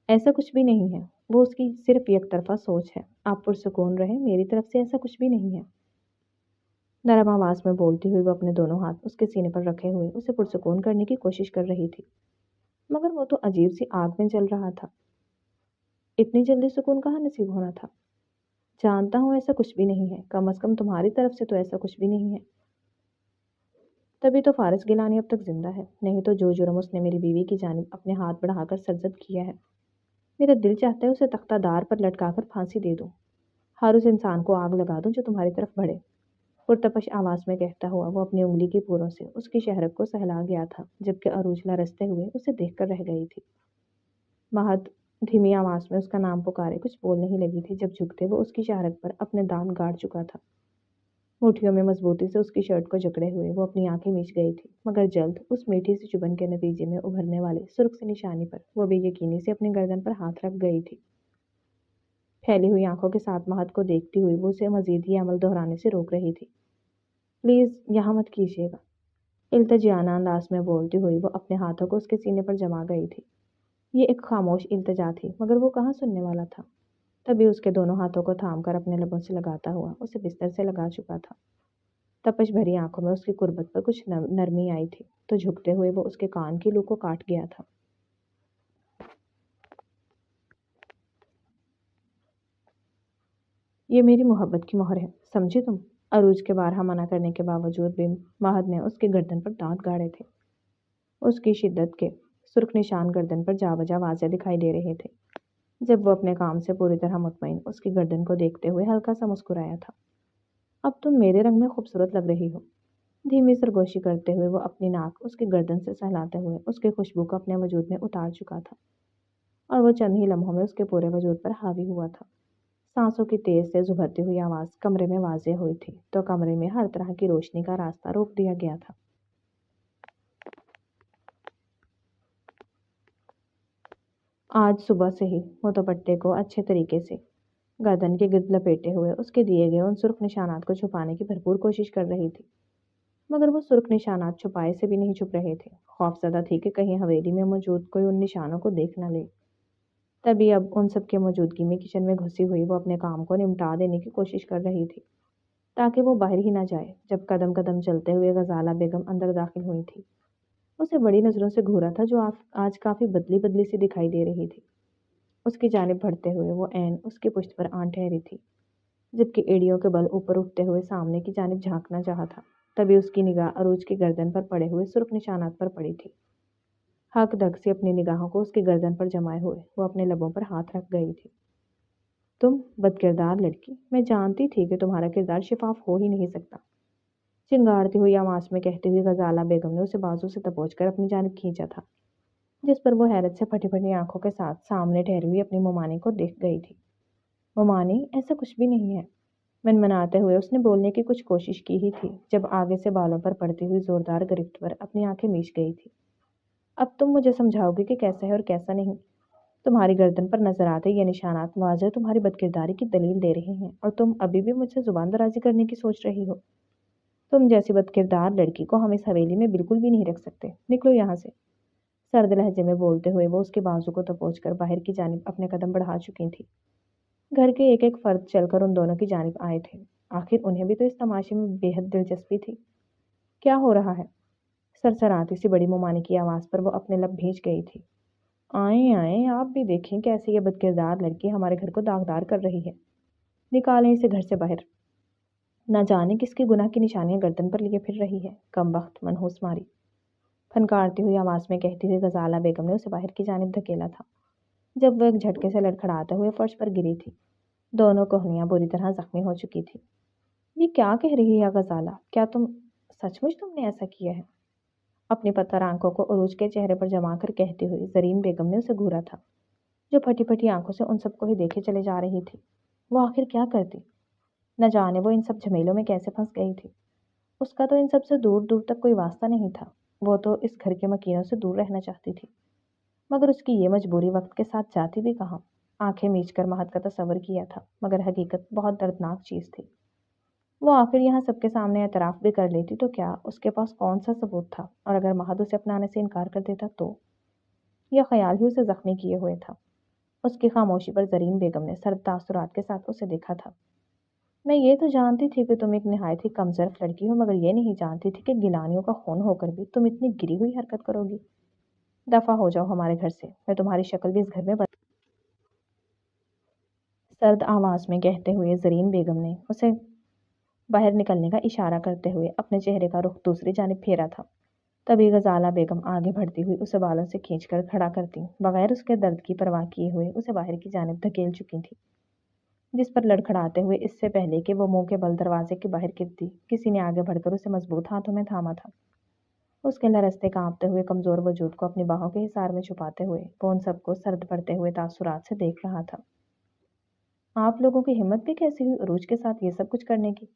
ایسا کچھ بھی نہیں ہے، وہ اس کی صرف یک طرفہ سوچ ہے۔ آپ پرسکون رہیں، میری طرف سے ایسا کچھ بھی نہیں ہے۔ نرم آواز میں بولتی ہوئی وہ اپنے دونوں ہاتھ اس کے سینے پر رکھے ہوئے اسے پرسکون کرنے کی کوشش کر رہی تھی، مگر وہ تو عجیب سی آگ میں جل رہا تھا۔ اتنی جلدی سکون کہاں نصیب ہونا تھا؟ جانتا ہوں ایسا کچھ بھی نہیں ہے، کم از کم تمہاری طرف سے تو ایسا کچھ بھی نہیں ہے۔ تبھی تو فارس گیلانی اب تک زندہ ہے، نہیں تو جو جرم اس نے میری بیوی کی جانب اپنے ہاتھ بڑھا کر سرزد کیا ہے، میرا دل چاہتا ہے اسے تختہ دار پر لٹکا کر پھانسی دے دوں، ہر اس انسان کو آگ لگا دوں جو تمہاری طرف بڑھے۔ پرتپش آواز میں کہتا ہوا وہ اپنی انگلی کی پوروں سے اس کی شہرک کو سہلا گیا تھا، جبکہ عروج لرزتے ہوئے اسے دیکھ کر رہ گئی تھی۔ مہت دھیمی آواز میں اس کا نام پکارے کچھ بول نہیں لگی تھی جب جھکتے وہ اس کی شہرک پر اپنے دانت گاڑ چکا تھا۔ مٹھیوں میں مضبوطی سے اس کی شرٹ کو جکڑے ہوئے وہ اپنی آنکھیں میچ گئی تھی، مگر جلد اس میٹھی سی چبھن کے نتیجے میں ابھرنے والے سرخ سی نشانی پر وہ بے یقینی سے اپنی گردن پر ہاتھ رکھ گئی تھی۔ پھیلی ہوئی آنکھوں کے ساتھ مہت کو دیکھتی ہوئی وہ اسے مزید یہ عمل دہرانے سے روک رہی تھی۔ پلیز یہاں مت کیجیے گا، التجانا انداز میں بولتی ہوئی وہ اپنے ہاتھوں کو اس کے سینے پر جما گئی تھی۔ یہ ایک خاموش التجا تھی، مگر وہ کہاں سننے والا تھا۔ تبھی اس کے دونوں ہاتھوں کو تھام کر اپنے لبوں سے لگاتا ہوا اسے بستر سے لگا چکا تھا۔ तपश भरी आंखों में उसकी कुर्बत पर कुछ नरमी आई थी, तो झुकते हुए वो उसके कान की लू को काट गया था। ये मेरी मोहब्बत की मोहर है, समझी तुम? अरूज के बारहा मना करने के बावजूद भी महद ने उसके गर्दन पर दांत गाड़े थे। उसकी शिद्दत के सुर्ख निशान गर्दन पर जा बजा वाज़े दिखाई दे रहे थे। जब वो अपने काम से पूरी तरह मुतमईन उसकी गर्दन को देखते हुए हल्का सा मुस्कुराया था। अब तुम मेरे रंग में खूबसूरत लग रही हो। धीमी सरगोशी करते हुए वो अपनी नाक उसकी गर्दन से सहलाते हुए उसकी खुशबू को अपने वजूद में उतार चुका था, और वो चंद ही लम्हों में उसके पूरे वजूद पर हावी हुआ था। सांसों की तेज से उभरती हुई आवाज कमरे में वाजे हुई थी, तो कमरे में हर तरह की रोशनी का रास्ता रोक दिया गया था। आज सुबह से ही वो दुपट्टे को अच्छे तरीके से गर्दन के गिर्द लपेटे हुए उसके दिए गए उन सुर्ख निशानात को छुपाने की भरपूर कोशिश कर रही थी, मगर वो सुर्ख निशानात छुपाए से भी नहीं छुप रहे थे। खौफजदा थी कि कहीं हवेली में मौजूद कोई उन निशानों को देख न ले। तभी अब उन सब की मौजूदगी में किचन में घुसी हुई वो अपने काम को निपटा देने की कोशिश कर रही थी, ताकि वो बाहर ही ना जाए। जब कदम कदम चलते हुए गजाला बेगम अंदर दाखिल हुई थी, उसे बड़ी नजरों से घूरा था, जो आज काफी बदली बदली सी दिखाई दे रही थी। उसकी जानिब बढ़ते हुए वो ऐन उसकी पुश्त पर आन ठहरी थी, जबकि एड़ियों के बल ऊपर उठते हुए सामने की जानिब झांकना चाहा था। तभी उसकी निगाह अरूज की गर्दन पर पड़े हुए सुर्ख निशानात पर पड़ी थी। हक धक से अपनी निगाहों को उसकी गर्दन पर जमाए हुए वो अपने लबों पर हाथ रख गई थी। तुम बदकिरदार लड़की, मैं जानती थी कि तुम्हारा किरदार शिफाफ हो ही नहीं सकता, चिंगारती हुई आवाज में कहती हुई गजाला बेगम ने उसे बाजू से दबोचकर अपनी जानिब खींचा था, जिस पर वो हैरत से फटी फटी आंखों के साथ सामने ठहरी हुई अपनी मोमानी को देख गई थी। मोमानी, ऐसा कुछ भी नहीं है। मनमनाते हुए उसने बोलने की कुछ कोशिश की ही थी, जब आगे से बालों पर पड़ती हुई जोरदार गिरफ्त पर अपनी आंखें मीच गई थी। अब तुम मुझे समझाओगे कि कैसा है और कैसा नहीं? तुम्हारी गर्दन पर नजर आते ये निशानात वाज़ह तुम्हारी बदकिरदारी की दलील दे रहे हैं, और तुम अभी भी मुझसे जुबान दराजी करने की सोच रही हो। तुम जैसी बदकिरदार लड़की को हम इस हवेली में बिल्कुल भी नहीं रख सकते। निकलो यहाँ से। सर्द लहजे में बोलते हुए वो उसके बाजू को दबोचकर बाहर की जानिब अपने कदम बढ़ा चुकी थी। घर के एक एक फर्द चलकर उन दोनों की जानिब आए थे। आखिर उन्हें भी तो इस तमाशे में बेहद दिलचस्पी थी। क्या हो रहा है? सरसराती सी बड़ी मुमानी की आवाज पर वो अपने लब भींच गई थी। आए आए, आप भी देखें कैसे ये बदकिरदार लड़की हमारे घर को दागदार कर रही है। निकालें इसे घर से बाहर। न जाने किसके गुनाह की निशानियां गर्दन पर लिए फिर रही है। कम वक्त मनहूस मारी, फनकारती हुई आवाज में कहती हुई गजाला बेगम ने उसे बाहर की जानिब धकेला था, जब वो एक झटके से लड़खड़ाते हुए फर्श पर गिरी थी। दोनों कोहनियां बुरी तरह जख्मी हो चुकी थी। ये क्या कह रही है गजाला? क्या सचमुच तुमने ऐसा किया है? अपनी पत्थर आंखों को उरूज के चेहरे पर जमा कर कहती हुई जरीन बेगम ने उसे घूरा था, जो फटी फटी आंखों से उन सबको ही देखे चले जा रही थी। वो आखिर क्या करती? न जाने वो इन सब झमेलों में कैसे फंस गई थी। उसका तो इन सब से दूर दूर तक कोई वास्ता नहीं था। वो तो इस घर के मकीनों से दूर रहना चाहती थी, मगर उसकी ये मजबूरी वक्त के साथ जाती भी कहाँ। आंखें मीच कर महत का तस्वर किया था, मगर हकीकत बहुत दर्दनाक चीज थी। वो आखिर यहाँ सबके सामने एतराफ भी कर लेती तो क्या उसके पास कौन सा सबूत था? और अगर महद उसे अपनाने से इनकार कर देता तो? यह ख्याल ही उसे जख्मी किए हुए था। उसकी खामोशी पर जरीन बेगम ने सर्द तासुरात के साथ उसे देखा था। मैं ये तो जानती थी कि तुम एक निहायत ही कमजोर लड़की हो, मगर ये नहीं जानती थी कि गिलानियों का खून होकर भी तुम इतनी गिरी हुई हरकत करोगी। दफा हो जाओ हमारे घर से, मैं तुम्हारी शक्ल भी इस घर में सर्द आवाज में कहते हुए जरीन बेगम ने उसे बाहर निकलने का इशारा करते हुए अपने चेहरे का रुख दूसरी जानिब फेरा था। तभी गजाला बेगम आगे बढ़ती हुई उसे बालों से खींचकर खड़ा करती, बगैर उसके दर्द की परवाह किए हुए उसे बाहर की जानिब धकेल चुकी थी, जिस पर लड़खड़ाते हुए इससे पहले कि वो मुंह के बल दरवाजे के बाहर गिरती, किसी ने आगे बढ़कर उसे मजबूत हाथों में थामा था। उसके लरसते कांपते हुए कमजोर वजूद को अपनी बाहों के हिसार में छुपाते हुए वो उन सबको सर्द पड़ते हुए तासुरात से देख रहा था। आप लोगों की हिम्मत भी कैसी हुई अरूज के साथ ये सब कुछ करने की?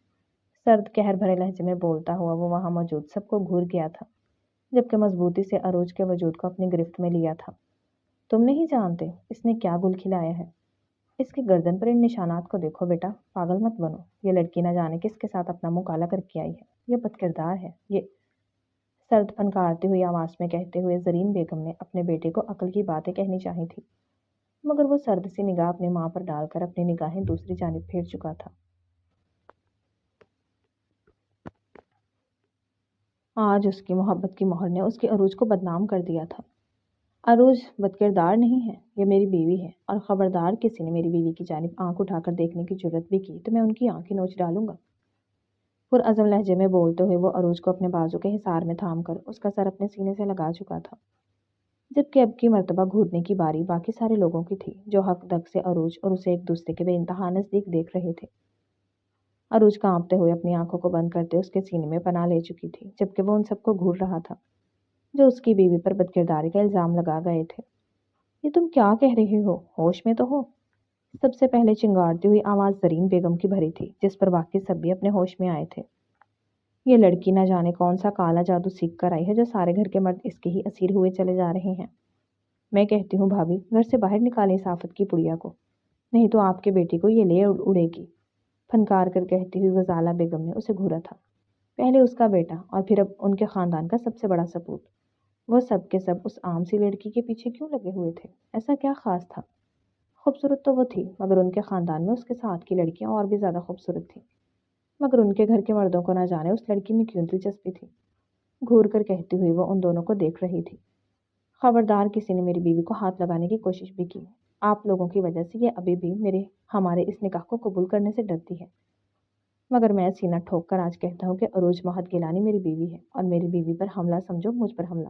सर्द कहर भरे लहजे में बोलता हुआ वो वहां मौजूद सबको घूर गया था, जबकि मजबूती से अरूज के वजूद को अपनी गिरफ्त में लिया था। तुम नहीं जानते इसने क्या गुल खिलाया है। इसकी गर्दन पर इन निशानात को देखो बेटा, पागल मत बनो। ये लड़की न जाने किसके साथ अपना मुंह काला करके आई है। ये बदकिरदार है ये। सर्द फनकारती हुई आवाज में कहते हुए जरीन बेगम ने अपने बेटे को अक्ल की बातें कहनी चाही थी, मगर वो सर्द सी निगाह अपनी माँ पर डालकर अपनी निगाहें दूसरी जानिब फेर चुका था। آج اس کی محبت کی مہر نے اس کے عروج کو بدنام کر دیا تھا۔ عروج بد کردار نہیں ہے، یہ میری بیوی ہے، اور خبردار کسی نے میری بیوی کی جانب آنکھ اٹھا کر دیکھنے کی جرت بھی کی تو میں ان کی آنکھیں نوچ ڈالوں گا۔ پرعزم لہجے میں بولتے ہوئے وہ عروج کو اپنے بازو کے حصار میں تھام کر اس کا سر اپنے سینے سے لگا چکا تھا، جبکہ اب کی مرتبہ گھورنے کی باری باقی سارے لوگوں کی تھی جو حق دق سے عروج اور اسے ایک دوسرے کے بے انتہا نزدیک دیکھ رہے تھے۔ عروج کانپتے ہوئے اپنی آنکھوں کو بند کرتے اس کے سینے میں پناہ لے چکی تھی، جبکہ وہ ان سب کو گھور رہا تھا جو اس کی بیوی پر بدکرداری کا الزام لگا گئے تھے۔ یہ تم کیا کہہ رہے ہو؟ ہوش میں تو ہو؟ سب سے پہلے چنگاڑتی ہوئی آواز زرین بیگم کی بھری تھی، جس پر باقی سب بھی اپنے ہوش میں آئے تھے۔ یہ لڑکی نہ جانے کون سا کالا جادو سیکھ کر آئی ہے جو سارے گھر کے مرد اس کے ہی اسیر ہوئے چلے جا رہے ہیں۔ میں کہتی ہوں بھابھی، گھر سے باہر نکالیں اس آفت کی پڑیا کو، نہیں تو آپ کے بیٹی کو یہ لے اڑے گی، پھنکار کر کہتی ہوئی غزالہ بیگم نے اسے گھورا تھا۔ پہلے اس کا بیٹا اور پھر اب ان کے خاندان کا سب سے بڑا سپوت، وہ سب کے سب اس عام سی لڑکی کے پیچھے کیوں لگے ہوئے تھے؟ ایسا کیا خاص تھا؟ خوبصورت تو وہ تھی، مگر ان کے خاندان میں اس کے ساتھ کی لڑکیاں اور بھی زیادہ خوبصورت تھیں، مگر ان کے گھر کے مردوں کو نہ جانے اس لڑکی میں کیوں دلچسپی تھی۔ گھور کر کہتی ہوئی وہ ان دونوں کو دیکھ رہی تھی۔ خبردار کسی نے میری بیوی کو ہاتھ لگانے کی کوشش بھی کی، آپ لوگوں کی وجہ سے یہ ابھی بھی ہمارے اس نکاح کو قبول کرنے سے ڈرتی ہے، مگر میں سینہ ٹھوک کر آج کہتا ہوں کہ عروج مہد گیلانی میری بیوی ہے، اور میری بیوی پر حملہ سمجھو مجھ پر حملہ،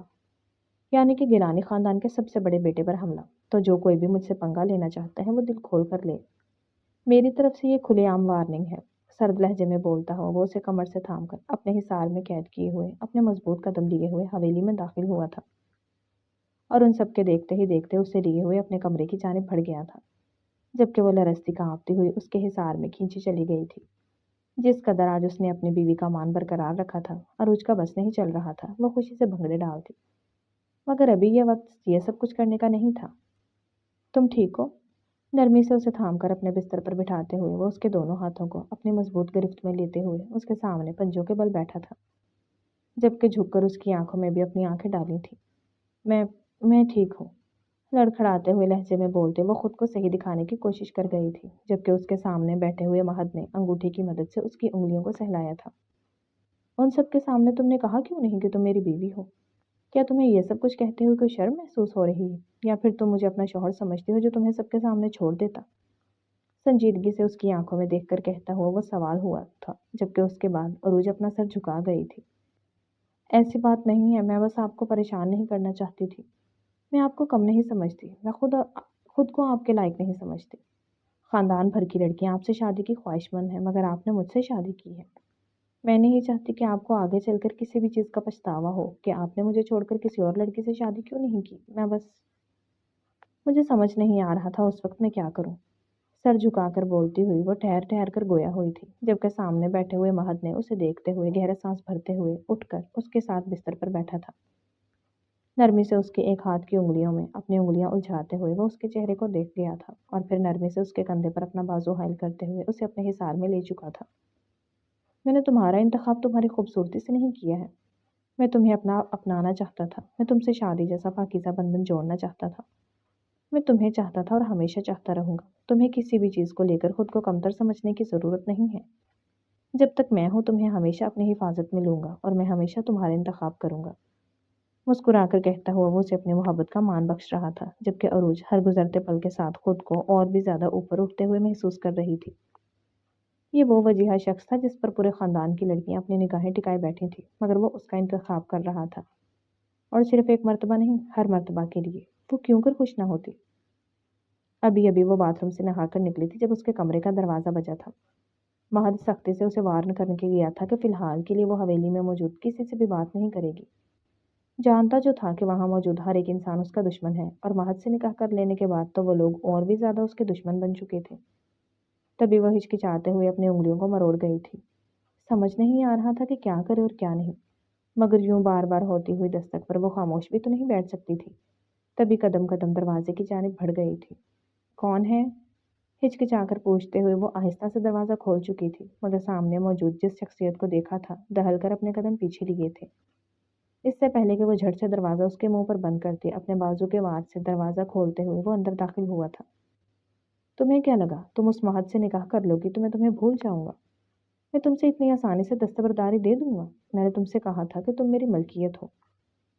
یعنی کہ گیلانی خاندان کے سب سے بڑے بیٹے پر حملہ۔ تو جو کوئی بھی مجھ سے پنگا لینا چاہتا ہے وہ دل کھول کر لے، میری طرف سے یہ کھلے عام وارننگ ہے۔ سرد لہجے میں بولتا ہوا وہ اسے کمر سے تھام کر اپنے حصار میں قید کیے ہوئے اپنے مضبوط قدم لیے ہوئے حویلی میں داخل ہوا تھا، اور ان سب کے دیکھتے ہی دیکھتے اسے لیے ہوئے اپنے کمرے کی جانب بڑھ گیا تھا، جبکہ وہ لرزتی کانپتی ہوئی اس کے حصار میں کھینچی چلی گئی تھی۔ جس قدر آج اس نے اپنی بیوی کا مان برقرار رکھا تھا، عروج کا بس نہیں چل رہا تھا، وہ خوشی سے بھنگڑے ڈالتی، مگر ابھی یہ وقت یہ سب کچھ کرنے کا نہیں تھا۔ تم ٹھیک ہو؟ نرمی سے اسے تھام کر اپنے بستر پر بٹھاتے ہوئے وہ اس کے دونوں ہاتھوں کو اپنی مضبوط گرفت میں لیتے ہوئے اس کے سامنے پنجوں کے بل بیٹھا تھا، جبکہ جھک کر اس کی آنکھوں میں بھی اپنی آنکھیں ڈالی تھی۔ میں میں ٹھیک ہوں، لڑکھڑاتے ہوئے لہجے میں بولتے وہ خود کو صحیح دکھانے کی کوشش کر گئی تھی، جبکہ اس کے سامنے بیٹھے ہوئے مہد نے انگوٹھی کی مدد سے اس کی انگلیوں کو سہلایا تھا۔ ان سب کے سامنے تم نے کہا کیوں نہیں کہ تم میری بیوی ہو؟ کیا تمہیں یہ سب کچھ کہتے ہوئے کوئی شرم محسوس ہو رہی ہے، یا پھر تم مجھے اپنا شوہر سمجھتے ہو جو تمہیں سب کے سامنے چھوڑ دیتا؟ سنجیدگی سے اس کی آنکھوں میں دیکھ کر کہتا ہوا وہ سوال ہوا تھا، جبکہ اس کے بعد عروج اپنا سر جھکا گئی تھی۔ ایسی بات نہیں ہے، میں بس آپ کو پریشان نہیں کرنا چاہتی تھی، میں آپ کو کم نہیں سمجھتی، میں خود کو آپ کے لائق نہیں سمجھتی۔ خاندان بھر کی لڑکیاں آپ سے شادی کی خواہش مند ہیں، مگر آپ نے مجھ سے شادی کی ہے۔ میں نہیں چاہتی کہ آپ کو آگے چل کر کسی بھی چیز کا پچھتاوا ہو کہ آپ نے مجھے چھوڑ کر کسی اور لڑکی سے شادی کیوں نہیں کی۔ مجھے سمجھ نہیں آ رہا تھا اس وقت میں کیا کروں۔ سر جھکا کر بولتی ہوئی وہ ٹھہر ٹھہر کر گویا ہوئی تھی، جبکہ سامنے بیٹھے ہوئے مہد نے اسے دیکھتے ہوئے گہرا سانس بھرتے ہوئے اٹھ کر اس کے ساتھ بستر پر بیٹھا تھا۔ نرمی سے اس کے ایک ہاتھ کی انگلیوں میں اپنی انگلیاں الجھاتے ہوئے وہ اس کے چہرے کو دیکھ گیا تھا، اور پھر نرمی سے اس کے کندھے پر اپنا بازو حائل کرتے ہوئے اسے اپنے حصار میں لے چکا تھا۔ میں نے تمہارا انتخاب تمہاری خوبصورتی سے نہیں کیا ہے، میں تمہیں اپنانا چاہتا تھا، میں تم سے شادی جیسا پاکیزہ بندھن جوڑنا چاہتا تھا، میں تمہیں چاہتا تھا اور ہمیشہ چاہتا رہوں گا۔ تمہیں کسی بھی چیز کو لے کر خود کو کمتر سمجھنے کی ضرورت نہیں ہے۔ جب تک میں ہوں تمہیں ہمیشہ اپنی حفاظت میں لوں گا، اور میں ہمیشہ تمہارا انتخاب کروں گا۔ مسکرا کر کہتا ہوا وہ اسے اپنی محبت کا مان بخش رہا تھا، جبکہ عروج ہر گزرتے پل کے ساتھ خود کو اور بھی زیادہ اوپر اٹھتے ہوئے محسوس کر رہی تھی۔ یہ وہ وجیحہ شخص تھا جس پر پورے خاندان کی لڑکیاں اپنی نگاہیں ٹکائے بیٹھی تھیں، مگر وہ اس کا انتخاب کر رہا تھا، اور صرف ایک مرتبہ نہیں، ہر مرتبہ کے لیے۔ وہ کیوں کر خوش نہ ہوتی؟ ابھی ابھی وہ باتھ روم سے نہا کر نکلی تھی جب اس کے کمرے کا دروازہ بجا تھا۔ مہد سختی سے اسے وارن کرنے کے گیا تھا کہ فی الحال کے لیے وہ حویلی میں موجود کسی سے بھی بات نہیں کرے گی۔ جانتا جو تھا کہ وہاں موجود ہر ایک انسان اس کا دشمن ہے، اور مہد سے نکاح کر لینے کے بعد تو وہ لوگ اور بھی زیادہ اس کے دشمن بن چکے تھے۔ تبھی وہ ہچکچاتے ہوئے اپنی انگلیوں کو مروڑ گئی تھی۔ سمجھ نہیں آ رہا تھا کہ کیا کرے اور کیا نہیں، مگر یوں بار بار ہوتی ہوئی دستک پر وہ خاموش بھی تو نہیں بیٹھ سکتی تھی۔ تبھی قدم قدم دروازے کی جانب بڑھ گئی تھی۔ کون ہے؟ ہچکچا کر پوچھتے ہوئے وہ آہستہ سے دروازہ کھول چکی تھی، مگر سامنے موجود جس شخصیت کو دیکھا تھا دہل کر اپنے قدم پیچھے لیے تھے۔ اس سے پہلے کہ وہ جھٹ سے دروازہ اس کے منہ پر بند کرتی، اپنے بازو کے وار سے دروازہ کھولتے ہوئے وہ اندر داخل ہوا تھا۔ تمہیں کیا لگا تم اس مہد سے نکاح کر لو گی تو میں تمہیں بھول جاؤں گا؟ मैं तुमसे इतनी आसानी से दस्तबरदारी दे दूंगा? मैंने तुमसे कहा था कि तुम मेरी मलकियत हो।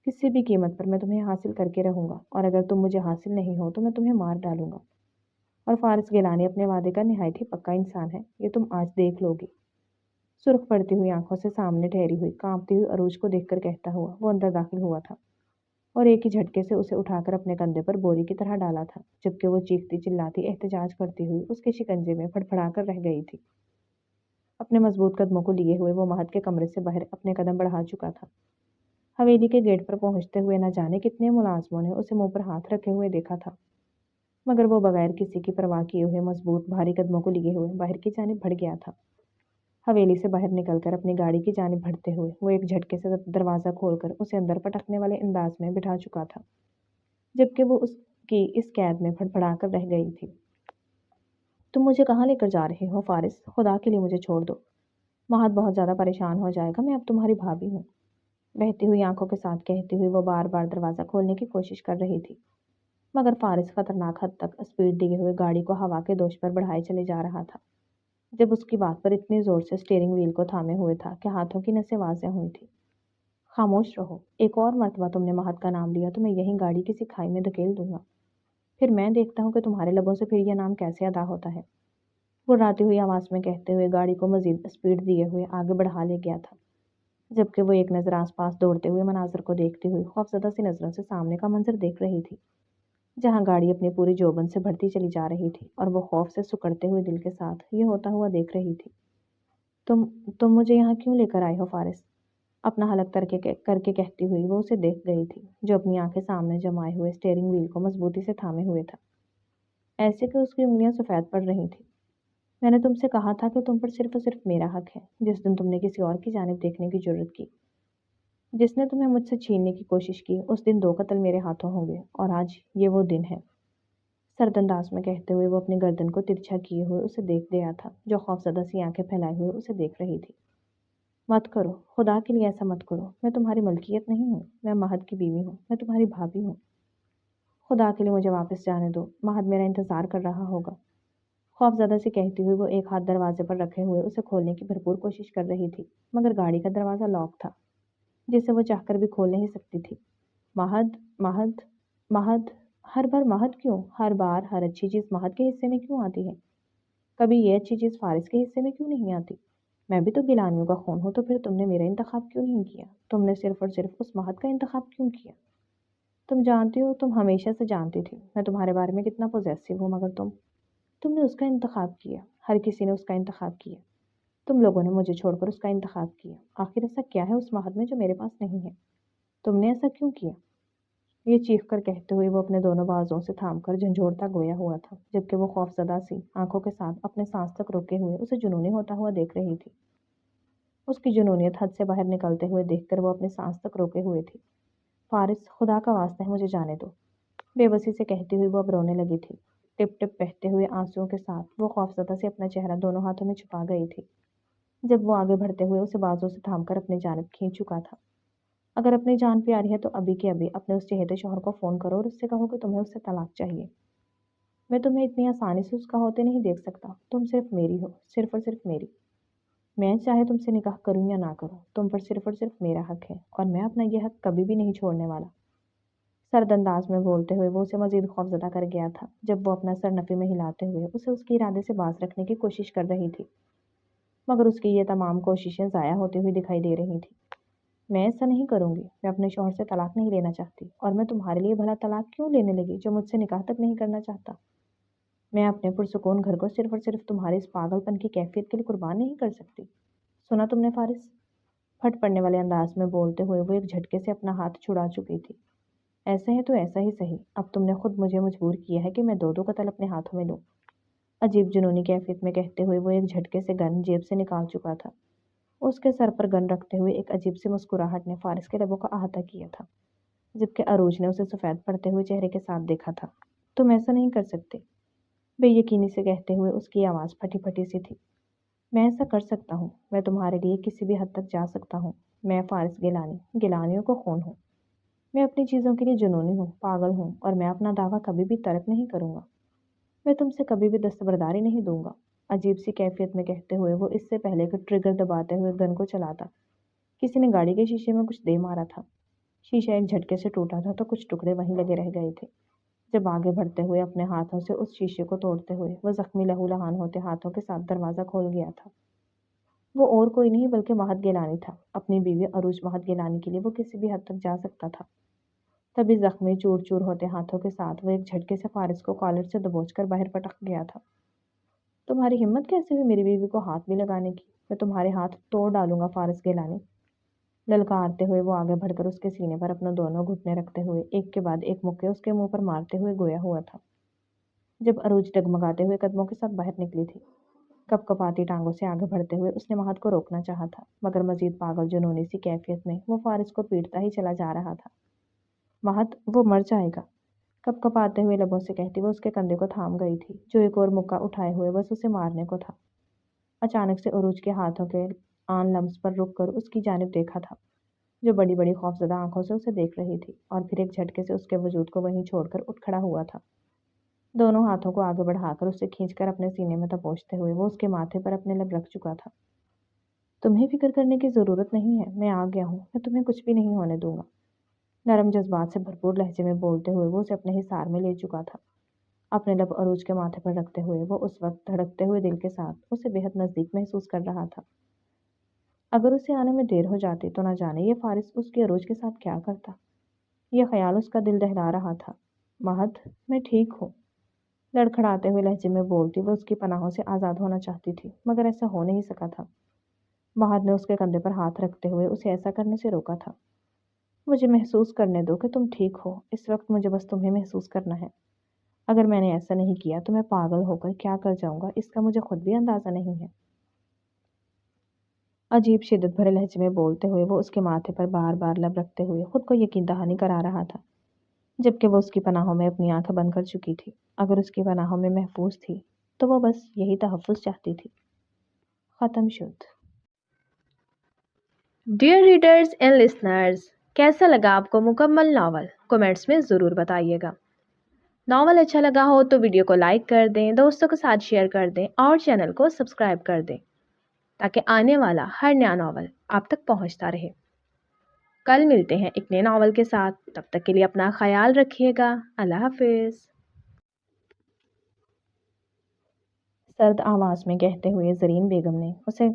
किसी भी कीमत पर मैं तुम्हें हासिल करके रहूंगा, और अगर तुम मुझे हासिल नहीं हो तो मैं तुम्हें मार डालूंगा। और फारिस गिलानी अपने वादे का निहायत ही पक्का इंसान है, ये तुम आज देख लोगी। सुर्ख पड़ती हुई आंखों से सामने ठहरी हुई कांपती हुई अरूज को देखकर कहता हुआ वो अंदर दाखिल हुआ था, और एक ही झटके से उसे उठाकर अपने कंधे पर बोरी की तरह डाला था, जबकि वो चीखती चिल्लाती एहतजाज करती हुई उसके शिकंजे में फड़फड़ाकर रह गई थी। अपने मजबूत कदमों को लिए हुए वो महत के कमरे से बाहर अपने कदम बढ़ा चुका था। हवेली के गेट पर पहुंचते हुए न जाने कितने मुलाजमों ने उसे मुंह पर हाथ रखे हुए देखा था, मगर वो बगैर किसी की परवाह किए हुए मजबूत भारी कदमों को लिए हुए बाहर की जानिब बढ़ गया था। हवेली से बाहर निकलकर अपनी गाड़ी की जानिब बढ़ते हुए वो एक झटके से दरवाजा खोलकर उसे अंदर पटकने वाले अंदाज में बिठा चुका था, जबकि वो उसकी इस कैद में फड़फड़ाकर रह गई थी। तुम मुझे कहाँ लेकर जा रहे हो फारिस? खुदा के लिए मुझे छोड़ दो। महत बहुत ज्यादा परेशान हो जाएगा, मैं अब तुम्हारी भाभी हूँ। बहती हुई आंखों के साथ कहती हुई वो बार बार दरवाजा खोलने की कोशिश कर रही थी, मगर फारिस खतरनाक हद तक स्पीड दिए हुए गाड़ी को हवा के दोष पर बढ़ाए चले जा रहा था। जब उसकी बात पर इतनी जोर से स्टीयरिंग व्हील को थामे हुए था कि हाथों की नसें वाज़ेह हुई थी। खामोश रहो, एक और मर्तबा तुमने महत का नाम लिया तो मैं यही गाड़ी किसी खाई में धकेल दूंगा। फिर मैं देखता हूँ कि तुम्हारे लबों से फिर यह नाम कैसे अदा होता है। गुर्राती हुई आवाज में कहते हुए गाड़ी को मजीद स्पीड दिए हुए आगे बढ़ा ले गया था, जबकि वो एक नज़र आसपास दौड़ते हुए मनाजर को देखती हुई खौफजदा सी नजरों से सामने का मंजर देख रही थी, जहाँ गाड़ी अपनी पूरी जोबन से बढ़ती चली जा रही थी, और वो खौफ से सुकड़ते हुए दिल के साथ ये होता हुआ देख रही थी। तुम तुम मुझे यहाँ क्यों लेकर आए हो फारिस? अपना हलक करके कहती हुई वो उसे देख गई थी, जो अपनी आंखें सामने जमाए हुए स्टीयरिंग व्हील को मजबूती से थामे हुए था, ऐसे कि उसकी उंगलियां सफेद पड़ रही थी। मैंने तुमसे कहा था कि तुम पर सिर्फ और सिर्फ मेरा हक है। जिस दिन तुमने किसी और की जानिब देखने की जुर्रत की, जिसने तुम्हें मुझसे छीनने की कोशिश की, उस दिन 2 कत्ल मेरे हाथों होंगे, और आज ये वो दिन है। सरदंदाज में कहते हुए वो अपनी गर्दन को तिरछा किए हुए उसे देख गया था, जो खौफजदा सी आंखें फैलाए हुए उसे देख रही थी। मत करो, खुदा के लिए ऐसा मत करो। मैं तुम्हारी मलकियत नहीं हूँ, मैं महद की बीवी हूँ, मैं तुम्हारी भाभी हूँ। खुदा के लिए मुझे वापस जाने दो, महद मेरा इंतजार कर रहा होगा। खौफजदा से कहती हुई वो एक हाथ दरवाजे पर रखे हुए उसे खोलने की भरपूर कोशिश कर रही थी, मगर गाड़ी का दरवाजा लॉक था, जिसे वो चाहकर भी खोल नहीं सकती थी। महद, महद, महद, हर बार महद क्यों? हर बार हर अच्छी चीज महद के हिस्से में क्यों आती है? कभी ये अच्छी चीज फारिस के हिस्से में क्यों नहीं आती? मैं भी तो गिलानियों का खून हूं, तो फिर तुमने मेरा इंतखाब क्यों नहीं किया? तुमने सिर्फ और सिर्फ उस महद का इंतखाब क्यों किया? तुम जानती हो, तुम हमेशा से जानती थी मैं तुम्हारे बारे में कितना पॉजेसिव हूँ, मगर तुमने उसका इंतखाब किया। हर किसी ने उसका इंतखाब किया। तुम लोगों ने मुझे छोड़कर उसका इंतखाब किया। आखिर ऐसा क्या है उस महद में जो मेरे पास नहीं है? तुमने ऐसा क्यों किया? ये चीख कर कहते हुए वो अपने दोनों बाजुओं से थामकर झंझोड़ता गोया हुआ था, जबकि वो खौफजदा सी आंखों के साथ अपने सांस तक रोके हुए उसे जुनूनी होता हुआ देख रही थी। उसकी जुनूनियत हद से बाहर निकलते हुए देखकर वो अपने सांस तक रोके हुए थी। फारिस, खुदा का वास्ता है मुझे जाने दो, बेबसी से कहती हुई वो अब रोने लगी थी। टिप टिप बहते हुए आंसुओं के साथ वो खौफजदा से अपना चेहरा दोनों हाथों में छुपा गई थी, जब वो आगे बढ़ते हुए उसे बाजू से थामकर अपनी जानिब खींच चुका था। अगर अपनी जान प्यारी है तो अभी के अभी अपने उस चहेते शौहर को फोन करो और उससे कहो कि तुम्हें उससे तलाक चाहिए। मैं तुम्हें इतनी आसानी से उसका होते नहीं देख सकता। तुम सिर्फ मेरी हो, सिर्फ और सिर्फ मेरी। मैं चाहे तुमसे निकाह करूं या ना करूं, तुम पर सिर्फ और सिर्फ मेरा हक है, और मैं अपना यह हक कभी भी नहीं छोड़ने वाला। सरदंदाज में बोलते हुए वो उसे मजीद खौफजदा कर गया था, जब वो अपना सर नफी में हिलाते हुए उसे उसके इरादे से बाज रखने की कोशिश कर रही थी, मगर उसकी ये तमाम कोशिशें ज़ाया होती हुई दिखाई दे रही थी। मैं ऐसा नहीं करूंगी। मैं अपने शौहर से तलाक नहीं लेना चाहती, और मैं तुम्हारे लिए भला तलाक क्यों लेने लगी जो मुझसे निकाह तक नहीं करना चाहता? मैं अपने पुरसुकून घर को सिर्फ और सिर्फ तुम्हारे इस पागलपन की कैफियत के लिए कुर्बान नहीं कर सकती। सुना तुमने फारिस? फट पड़ने वाले अंदाज में बोलते हुए वो एक झटके से अपना हाथ छुड़ा चुकी थी। ऐसा है तो ऐसा ही सही, अब तुमने खुद मुझे मजबूर किया है कि मैं दो दो कत्ल अपने हाथों में लूं। अजीब जुनूनी कैफियत में कहते हुए वो एक झटके से गन जेब से निकाल चुका था। उसके सर पर गन रखते हुए एक अजीब सी मुस्कुराहट ने फारिस के लबों का अहाता किया था, जबकि अरूज ने उसे सफेद पड़ते हुए चेहरे के साथ देखा था। तुम ऐसा नहीं कर सकते, बेयकीनी से कहते हुए उसकी आवाज़ फटी फटी सी थी। मैं ऐसा कर सकता हूँ। मैं तुम्हारे लिए किसी भी हद तक जा सकता हूँ। मैं फारिस गिलानी, गिलानियों को खून हूँ। मैं अपनी चीज़ों के लिए जुनूनी हूँ, पागल हूँ, और मैं अपना दावा कभी भी तर्क नहीं करूँगा। मैं तुमसे कभी भी दस्तबरदारी नहीं दूंगा। عجیب سی کیفیت میں کہتے ہوئے وہ اس سے پہلے کہ ٹریگر دباتے ہوئے گن کو چلاتا کسی نے گاڑی کے شیشے میں کچھ دے مارا تھا۔ شیشہ ایک جھٹکے سے ٹوٹا تھا تو کچھ ٹکڑے وہیں لگے رہ گئے تھے۔ جب آگے بڑھتے ہوئے اپنے ہاتھوں سے اس شیشے کو توڑتے ہوئے وہ زخمی لہو لہان ہوتے ہاتھوں کے ساتھ دروازہ کھول گیا تھا۔ وہ اور کوئی نہیں بلکہ مہت گیلانی تھا۔ اپنی بیوی عروج مہت گیلانی کے لیے وہ کسی بھی حد تک جا سکتا تھا۔ تبھی زخمی چور چور ہوتے ہاتھوں کے ساتھ وہ ایک جھٹکے سے فارس کو کالر سے دبوچ کر باہر پٹک گیا تھا۔ تمہاری ہمت کیسے ہوئی میری بیوی کو ہاتھ بھی لگانے کی؟ میں تمہارے ہاتھ توڑ ڈالوں گا فارس گیلانی۔ للکارتے ہوئے وہ آگے بڑھ کر اس کے سینے پر اپنے دونوں گھٹنے رکھتے ہوئے ایک کے بعد ایک مکے اس کے منہ پر مارتے ہوئے گویا ہوا تھا۔ جب عروج ڈگمگاتے ہوئے قدموں کے ساتھ باہر نکلی تھی، کپ کپاتی ٹانگوں سے آگے بڑھتے ہوئے اس نے مہت کو روکنا چاہا تھا، مگر مزید پاگل جنونی سی کیفیت میں وہ فارس کو پیٹتا ہی چلا جا رہا تھا۔ مہت، وہ مر جائے گا، کپ کپاتے ہوئے لبوں سے کہتی وہ اس کے کندھے کو تھام گئی تھی جو ایک اور مکہ اٹھائے ہوئے بس اسے مارنے کو تھا۔ اچانک سے عروج کے ہاتھوں کے آن لمس پر رک کر اس کی جانب دیکھا تھا، جو بڑی بڑی خوفزدہ آنکھوں سے اسے دیکھ رہی تھی، اور پھر ایک جھٹکے سے اس کے وجود کو وہیں چھوڑ کر اٹھ کھڑا ہوا تھا۔ دونوں ہاتھوں کو آگے بڑھا کر اسے کھینچ کر اپنے سینے میں دبوچتے ہوئے وہ اس کے ماتھے پر اپنے لب رکھ چکا تھا۔ تمہیں فکر کرنے کی ضرورت نہیں ہے، میں آ گیا ہوں، میں تمہیں کچھ بھی نہیں ہونے دوں گا۔ نرم جذبات سے بھرپور لہجے میں بولتے ہوئے وہ اسے اپنے حصار میں لے چکا تھا۔ اپنے لب عروج کے ماتھے پر رکھتے ہوئے وہ اس وقت دھڑکتے ہوئے دل کے ساتھ اسے بے حد نزدیک محسوس کر رہا تھا۔ اگر اسے آنے میں دیر ہو جاتی تو نہ جانے یہ فارس اس کی عروج کے ساتھ کیا کرتا۔ یہ خیال اس کا دل دہلا رہا تھا۔ مہت، میں ٹھیک ہوں، لڑکھڑاتے ہوئے لہجے میں بولتی وہ اس کی پناہوں سے آزاد ہونا چاہتی تھی، مگر ایسا ہو نہیں سکا تھا۔ مہت نے اس کے کندھے پر ہاتھ رکھتے ہوئے اسے ایسا کرنے سے روکا تھا۔ مجھے محسوس کرنے دو کہ تم ٹھیک ہو، اس وقت مجھے بس تمہیں محسوس کرنا ہے۔ اگر میں نے ایسا نہیں کیا تو میں پاگل ہو کر کیا کر جاؤں گا اس کا مجھے خود بھی اندازہ نہیں ہے۔ عجیب شدت بھرے لہجے میں بولتے ہوئے وہ اس کے ماتھے پر بار بار لب رکھتے ہوئے خود کو یقین دہانی کرا رہا تھا، جبکہ وہ اس کی پناہوں میں اپنی آنکھ بند کر چکی تھی۔ اگر اس کی پناہوں میں محفوظ تھی تو وہ بس یہی تحفظ چاہتی تھی۔ ختم شد۔ ڈیئر ریڈرز اینڈ لسنرز، کیسا لگا آپ کو مکمل ناول؟ کمنٹس میں ضرور بتائیے گا۔ ناول اچھا لگا ہو تو ویڈیو کو لائک کر دیں، دوستوں کے ساتھ شیئر کر دیں اور چینل کو سبسکرائب کر دیں تاکہ آنے والا ہر نیا ناول آپ تک پہنچتا رہے۔ کل ملتے ہیں ایک نئے ناول کے ساتھ، تب تک کے لیے اپنا خیال رکھیے گا۔ اللہ حافظ۔ سرد آواز میں کہتے ہوئے زرین بیگم نے اسے